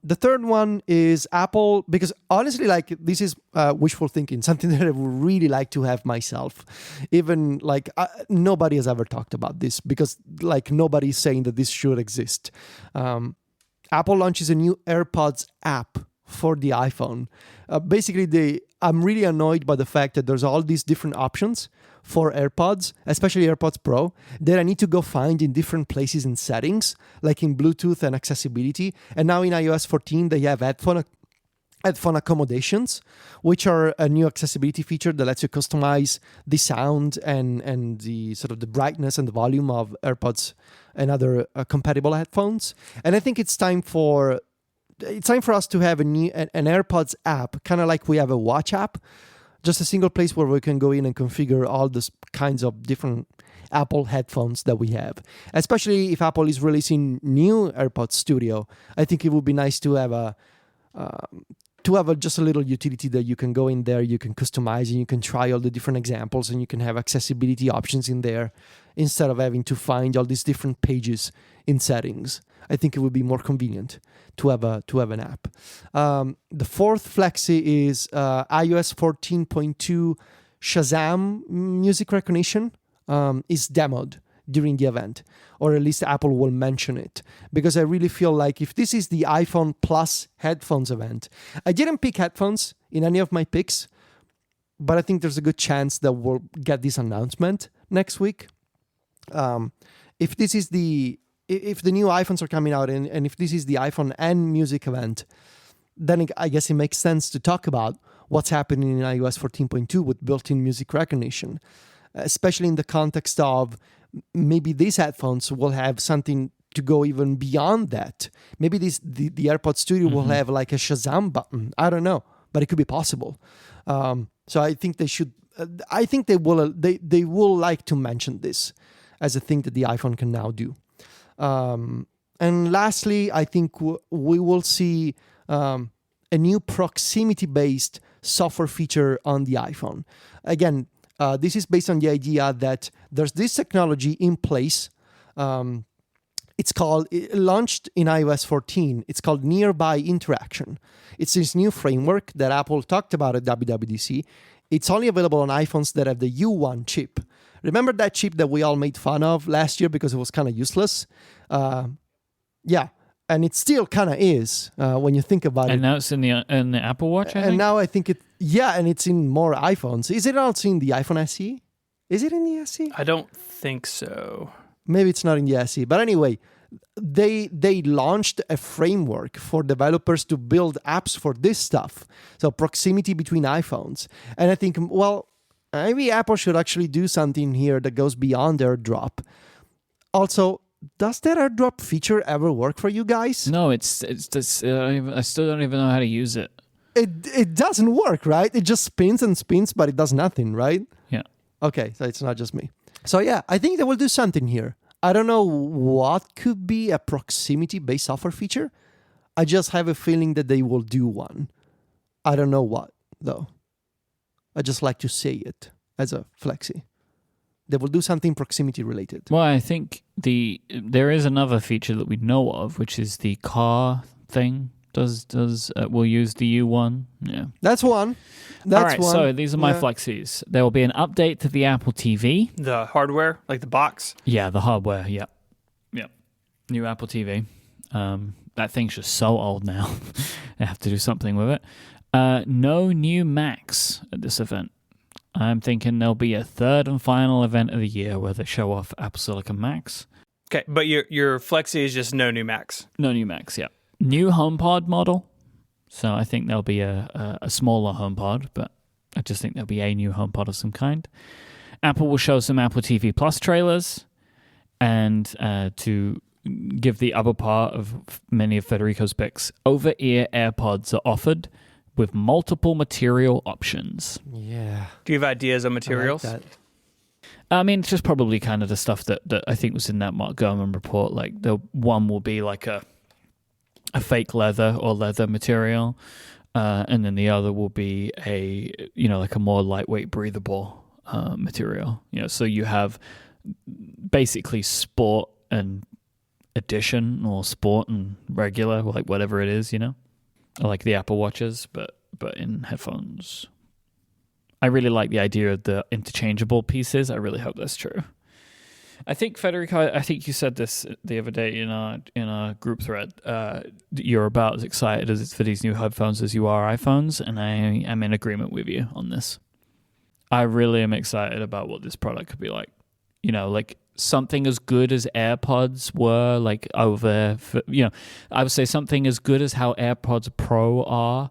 The third one is Apple, because honestly, like, this is wishful thinking, something that I would really like to have myself. Even like nobody has ever talked about this, because like nobody's saying that this should exist. Apple launches a new AirPods app for the iPhone. Basically, the I'm really annoyed by the fact that there's all these different options for AirPods, especially AirPods Pro, that I need to go find in different places in settings, like in Bluetooth and accessibility. And now in iOS 14, they have headphone accommodations, which are a new accessibility feature that lets you customize the sound and the sort of the brightness and the volume of AirPods and other compatible headphones. And I think it's time for us to have an AirPods app, kind of like we have a watch app, just a single place where we can go in and configure all these kinds of different Apple headphones that we have. Especially if Apple is releasing new AirPods Studio, I think it would be nice to have just a little utility that you can go in there, you can customize, and you can try all the different examples, and you can have accessibility options in there instead of having to find all these different pages in settings. I think it would be more convenient to have an app. The fourth flexi is iOS 14.2 Shazam music recognition is demoed during the event, or at least Apple will mention it, because I really feel like if this is the iPhone Plus headphones event, I didn't pick headphones in any of my picks, but I think there's a good chance that we'll get this announcement next week. If the new iPhones are coming out and if this is the iPhone and music event, then I guess it makes sense to talk about what's happening in iOS 14.2 with built-in music recognition, especially in the context of maybe these headphones will have something to go even beyond that. Maybe the AirPods Studio will have like a Shazam button. I don't know, but it could be possible. So I think they should. I think they will. They will like to mention this as a thing that the iPhone can now do. And lastly, I think we will see a new proximity-based software feature on the iPhone. Again, this is based on the idea that there's this technology in place. It launched in iOS 14. It's called Nearby Interaction. It's this new framework that Apple talked about at WWDC. It's only available on iPhones that have the U1 chip. Remember that chip that we all made fun of last year because it was kind of useless? Yeah, and it still kind of is when you think about it. And now it's in the Apple Watch, I think? Now I think and it's in more iPhones. Is it also in the iPhone SE? Is it in the SE? I don't think so. Maybe it's not in the SE. But anyway, they launched a framework for developers to build apps for this stuff. So proximity between iPhones. And I think, well, maybe Apple should actually do something here that goes beyond AirDrop. Also, does that AirDrop feature ever work for you guys? No, it's I still don't even know how to use it. It doesn't work, right? It just spins and spins, but it does nothing, right? Yeah. Okay, so it's not just me. So yeah, I think they will do something here. I don't know what could be a proximity-based software feature. I just have a feeling that they will do one. I don't know what, though. I just like to say it as a flexi. They will do something proximity-related. Well, I think there is another feature that we know of, which is the car thing. We'll use the U1. Yeah. That's one. All right, so these are my flexis. There will be an update to the Apple TV. The hardware, like the box? Yeah, the hardware, yeah. New Apple TV. That thing's just so old now. They have to do something with it. No new Macs at this event. I'm thinking there'll be a third and final event of the year where they show off Apple Silicon Macs. Okay, but your flexi is just no new Macs. No new Macs, yeah. New HomePod model. So I think there'll be a smaller HomePod, but I just think there'll be a new HomePod of some kind. Apple will show some Apple TV Plus trailers, and to give the other part of many of Federico's picks, over-ear AirPods are offered with multiple material options. Yeah. Do you have ideas on materials? I like that. I mean, it's just probably kind of the stuff that I think was in that Mark Gurman report. Like the one will be like a fake leather or leather material, and then the other will be like a more lightweight, breathable material. So you have basically sport and edition, or sport and regular, like whatever it is, like the Apple Watches, but in headphones. I really like the idea of the interchangeable pieces. I really hope that's true. I think Federico, I think you said this the other day in our group thread. You're about as excited as for these new headphones as you are iPhones, and I am in agreement with you on this. I really am excited about what this product could be like. You know, like something as good as AirPods were, like over, I would say something as good as how AirPods Pro are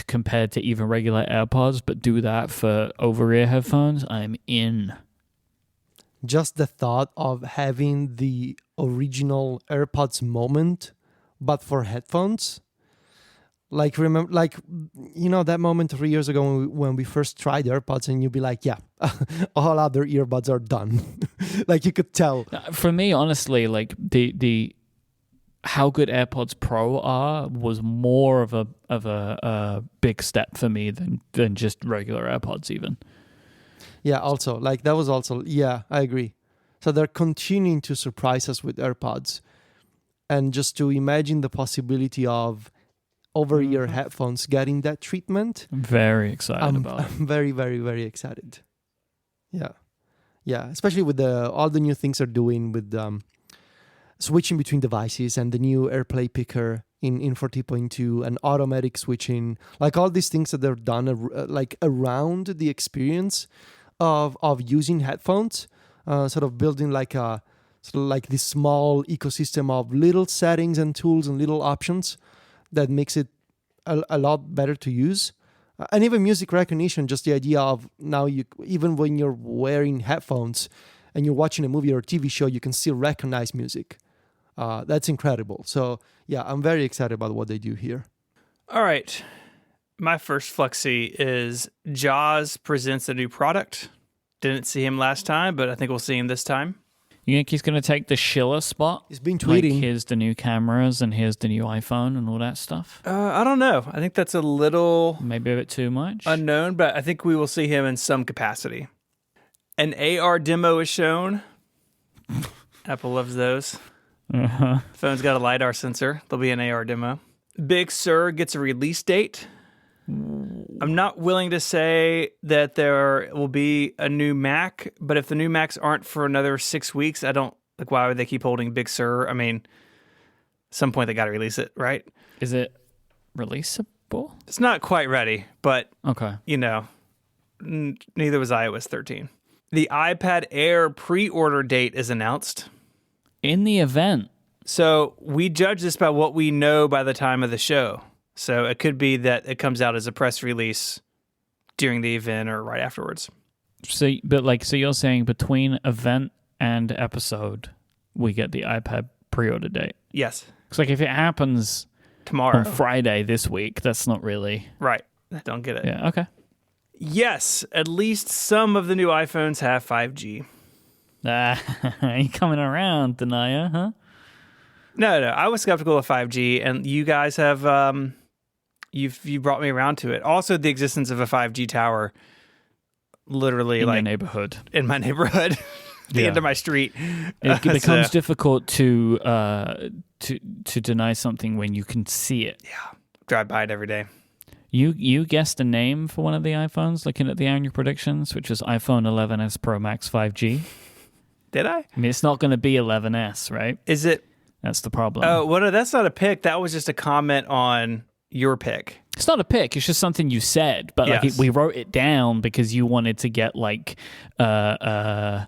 compared to even regular AirPods, but do that for over-ear headphones. I'm in. Just the thought of having the original AirPods moment, but for headphones. Like remember, that moment 3 years ago when we first tried AirPods, and you'd be like, "Yeah, all other earbuds are done." Like you could tell. For me, honestly, like the how good AirPods Pro are was more of a big step for me than just regular AirPods even. Yeah, also, like that was also, yeah, I agree. So they're continuing to surprise us with AirPods. And just to imagine the possibility of over-ear headphones getting that treatment. I'm very excited about it. I'm very, very, very excited. Yeah. Yeah, especially with all the new things they're doing with switching between devices and the new AirPlay picker in 40.2 and automatic switching. Like all these things that they've done around the experience of using headphones, sort of building like this small ecosystem of little settings and tools and little options that makes it a lot better to use. And even music recognition, just the idea of now even when you're wearing headphones and you're watching a movie or a TV show, you can still recognize music. That's incredible. So yeah, I'm very excited about what they do here. All right. My first flexi is Jaws presents a new product. Didn't see him last time, but I think we'll see him this time. You think he's going to take the Schiller spot? He's been tweeting. Like, here's the new cameras and here's the new iPhone and all that stuff? I don't know. I think that's a little... Maybe a bit too much? Unknown, but I think we will see him in some capacity. An AR demo is shown. Apple loves those. Uh-huh. Phone's got a LiDAR sensor. There'll be an AR demo. Big Sur gets a release date. I'm not willing to say that there will be a new Mac, but if the new Macs aren't for another 6 weeks, I don't, like, why would they keep holding Big Sur? I mean, at some point they got to release it, right? Is it releasable? It's not quite ready, but, Okay. Neither was iOS 13. The iPad Air pre-order date is announced. In the event. So we judge this by what we know by the time of the show. So it could be that it comes out as a press release during the event or right afterwards. So you're saying between event and episode, we get the iPad pre-order date? Yes. It's like if it happens Tomorrow. on Friday this week, that's not really... Right. I don't get it. Yeah, okay. Yes, at least some of the new iPhones have 5G. You coming around, denier, huh? No. I was skeptical of 5G, and you guys have... You brought me around to it. Also, the existence of a 5G tower, literally, in like your neighborhood, in my neighborhood, the end of my street. It becomes difficult to deny something when you can see it. Yeah, drive by it every day. You guessed a name for one of the iPhones, looking at the annual predictions, which was iPhone 11s Pro Max 5G. Did I? I mean, it's not going to be 11s, right? Is it? That's the problem. Oh, well, no, that's not a pick. That was just a comment on your pick. It's not a pick. It's just something you said, but Yes. we wrote it down because you wanted to get look how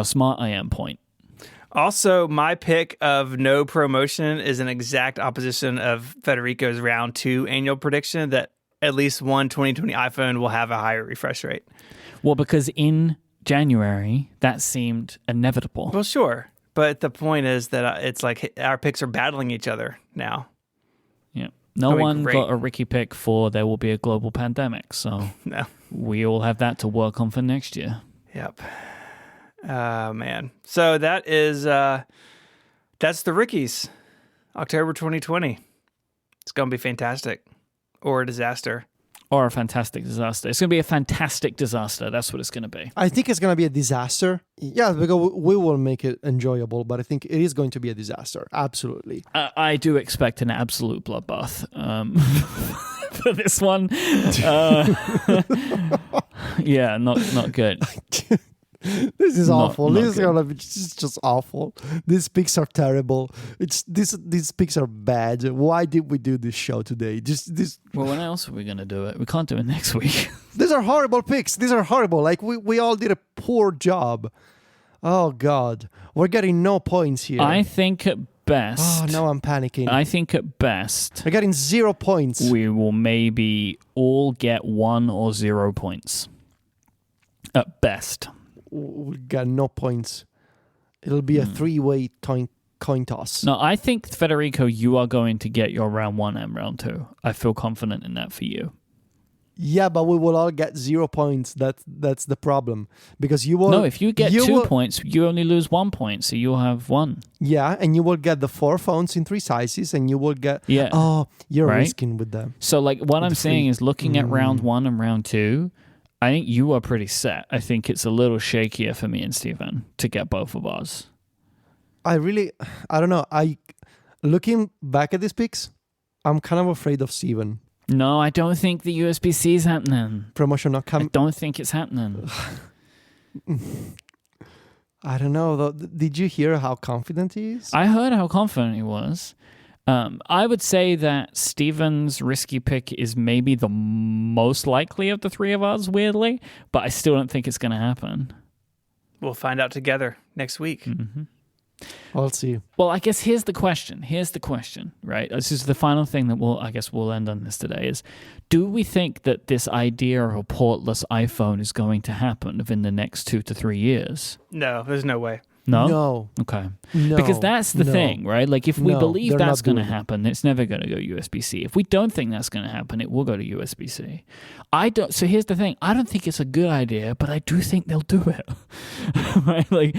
smart I am point. Also, my pick of no promotion is an exact opposition of Federico's round 2 annual prediction that at least one 2020 iPhone will have a higher refresh rate. Well, because in January, that seemed inevitable. Well, sure. But the point is that it's like our picks are battling each other now. Yeah. No Going one great. got a Ricky pick for there will be a global pandemic, so No. we all have that to work on for next year. Yep. Man. So that is, that's the Rickies, October 2020. It's going to be fantastic or a disaster. Or a fantastic disaster. It's going to be a fantastic disaster. That's what it's going to be. I think it's going to be a disaster. Yeah, because we will make it enjoyable, but I think it is going to be a disaster. Absolutely. I do expect an absolute bloodbath for this one. Yeah, not good. This is Not- awful. not This is good. gonna be just awful. These picks are terrible. These picks are bad. Why did we do this show today? Just this. Well, when else are we going to do it? We can't do it next week. These are horrible picks. These are horrible. Like we all did a poor job. Oh God, we're getting no points here. I think at best. Oh, now I'm panicking. I think at best We're getting 0 points. we will maybe all get 1 or 0 points. At best. We got no points. It'll be a 3-way coin toss. No, I think, Federico, you are going to get your round 1 and round 2. I feel confident in that for you. Yeah, but we will all get 0 points. That's the problem. Because you will. No, if you get 2 will- points, you only lose 1 point, so you'll have 1. Yeah, and you will get the 4 phones in 3 sizes, and you will get. Yeah. Oh, you're Right? risking with them. So, like, what I'm the saying free- is looking at round 1 and round 2, I think you are pretty set. I think it's a little shakier for me and Steven to get both of ours. I don't know. Looking back at these picks, I'm kind of afraid of Steven. No, I don't think the USB-C is happening. Promotion not I coming. don't think it's happening. I don't know though. Did you hear how confident he is? I heard how confident he was. I would say that Steven's risky pick is maybe the most likely of the 3 of us, weirdly, but I still don't think it's going to happen. We'll find out together next week. I'll see. Well, I guess here's the question, right? This is the final thing that we'll end on this today is, do we think that this idea of a portless iPhone is going to happen within the next 2 to 3 years? No, there's no way. No? No. Okay. No. Because that's the no. thing, right? Like, if we No, believe they're that's not going to doing it. happen, it's never going to go USB-C. If we don't think that's going to happen, it will go to USB-C. So here's the thing. I don't think it's a good idea, but I do think they'll do it. Right? Like,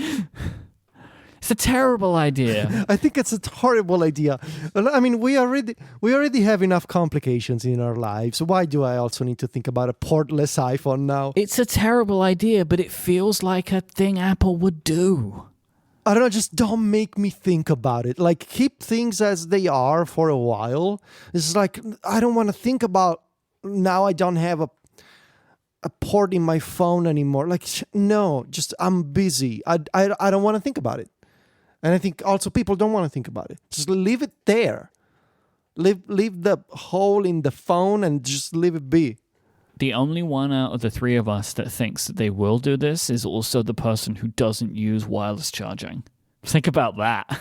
it's a terrible idea. I think it's a horrible idea. I mean, we already have enough complications in our lives. Why do I also need to think about a portless iPhone now? It's a terrible idea, but it feels like a thing Apple would do. I don't know, just don't make me think about it. Like, keep things as they are for a while. It's like, I don't want to think about now I don't have a port in my phone anymore. Like, no, just I'm busy. I don't want to think about it. And I think also people don't want to think about it. Just leave it there. Leave the hole in the phone and just leave it be. The only one out of the 3 of us that thinks that they will do this is also the person who doesn't use wireless charging. Think about that.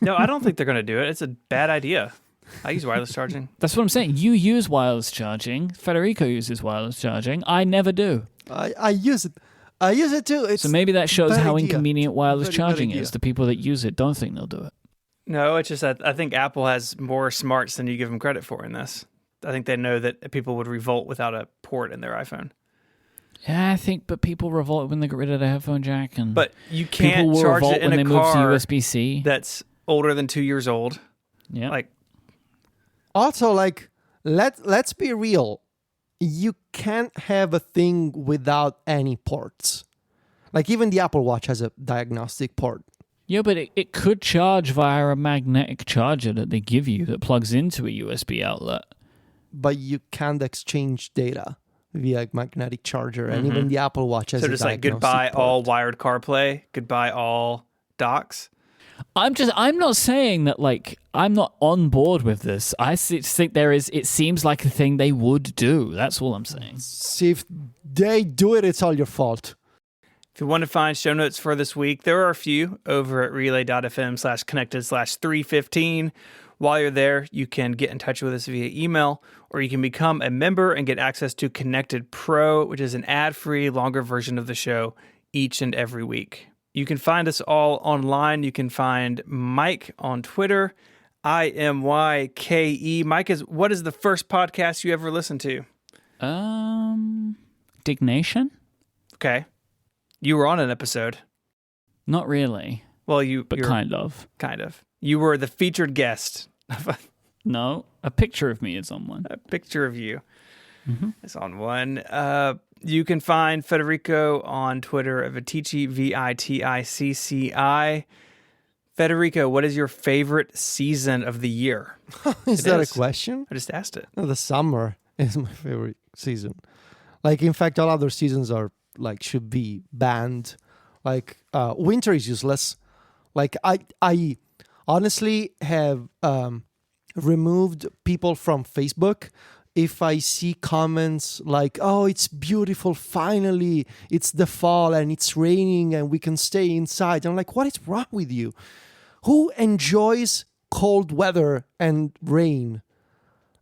No, I don't think they're going to do it. It's a bad idea. I use wireless charging. That's what I'm saying. You use wireless charging. Federico uses wireless charging. I never do. I use it. I use it too. It's So maybe that shows bad how idea. inconvenient wireless Very bad charging idea. is. The people that use it don't think they'll do it. No, it's just that I think Apple has more smarts than you give them credit for in this. I think they know that people would revolt without a port in their iPhone. Yeah, I think, but people revolt when they get rid of the headphone jack, and But you people can't will charge revolt it in when a they move to car USB-C. that's older than 2 years old. Yeah, Like, also like let's be real. You can't have a thing without any ports. Like even the Apple Watch has a diagnostic port. yeah, but it could charge via a magnetic charger that they give you that plugs into a USB outlet. But you can't exchange data via magnetic charger, and even the Apple Watch has so a just like diagnostic goodbye port. all wired CarPlay, goodbye all docks. I'm not saying that, like, I'm not on board with this. I just think it seems like a thing they would do. That's all I'm saying. See, if they do it, it's all your fault. If you want to find show notes for this week, there are a few over at relay.fm/connected/315. While you're there, you can get in touch with us via email, or you can become a member and get access to Connected Pro, which is an ad-free, longer version of the show each and every week. You can find us all online. You can find Mike on Twitter, IMYKE. Mike, what is the first podcast you ever listened to? Dignation? Okay. You were on an episode. Not really, Well, but you're kind of. kind of. You were the featured guest. No, a picture of me is on one. A picture of you is on one. You can find Federico on Twitter at Viticci, Viticci. Federico, what is your favorite season of the year? Is It that is. a question? I just asked it. No, the summer is my favorite season. Like, in fact, all other seasons are like should be banned. Like winter is useless. Like I honestly have removed people from Facebook if I see comments like, "Oh, it's beautiful! Finally, it's the fall and it's raining and we can stay inside." I'm like, "What is wrong with you? Who enjoys cold weather and rain?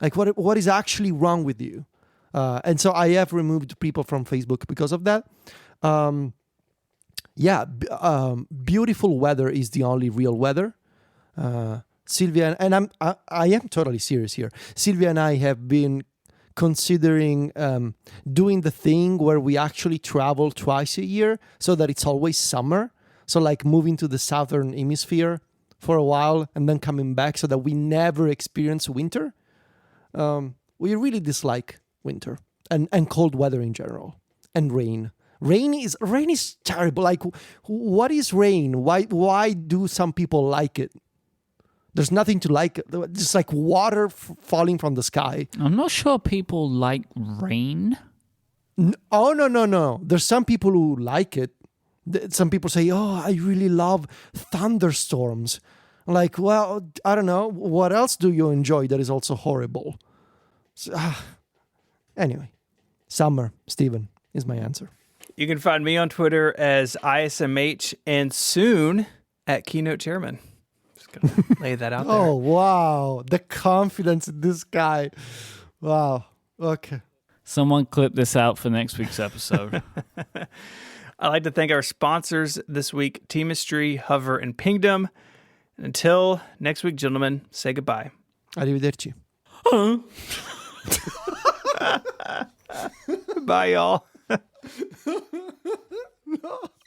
Like, what is actually wrong with you?" And so I have removed people from Facebook because of that. Beautiful weather is the only real weather. Sylvia and I am totally serious here. Sylvia and I have been considering doing the thing where we actually travel twice a year, so that it's always summer. So like moving to the southern hemisphere for a while and then coming back, so that we never experience winter. We really dislike winter and cold weather in general, and rain. Rain is terrible. Like, what is rain? Why do some people like it? There's nothing to like. Just like water falling from the sky. I'm not sure people like rain. Oh, no. There's some people who like it. Some people say, "Oh, I really love thunderstorms." I'm like, well, I don't know. What else do you enjoy that is also horrible? So, anyway, summer, Steven, is my answer. You can find me on Twitter as ISMH and soon at Keynote Chairman. Just gonna lay that out there. Oh, wow. The confidence in this guy. Wow. Okay. Someone clip this out for next week's episode. I'd like to thank our sponsors this week, Teamistry, Hover, and Pingdom. Until next week, gentlemen, say goodbye. Arrivederci. Bye, y'all.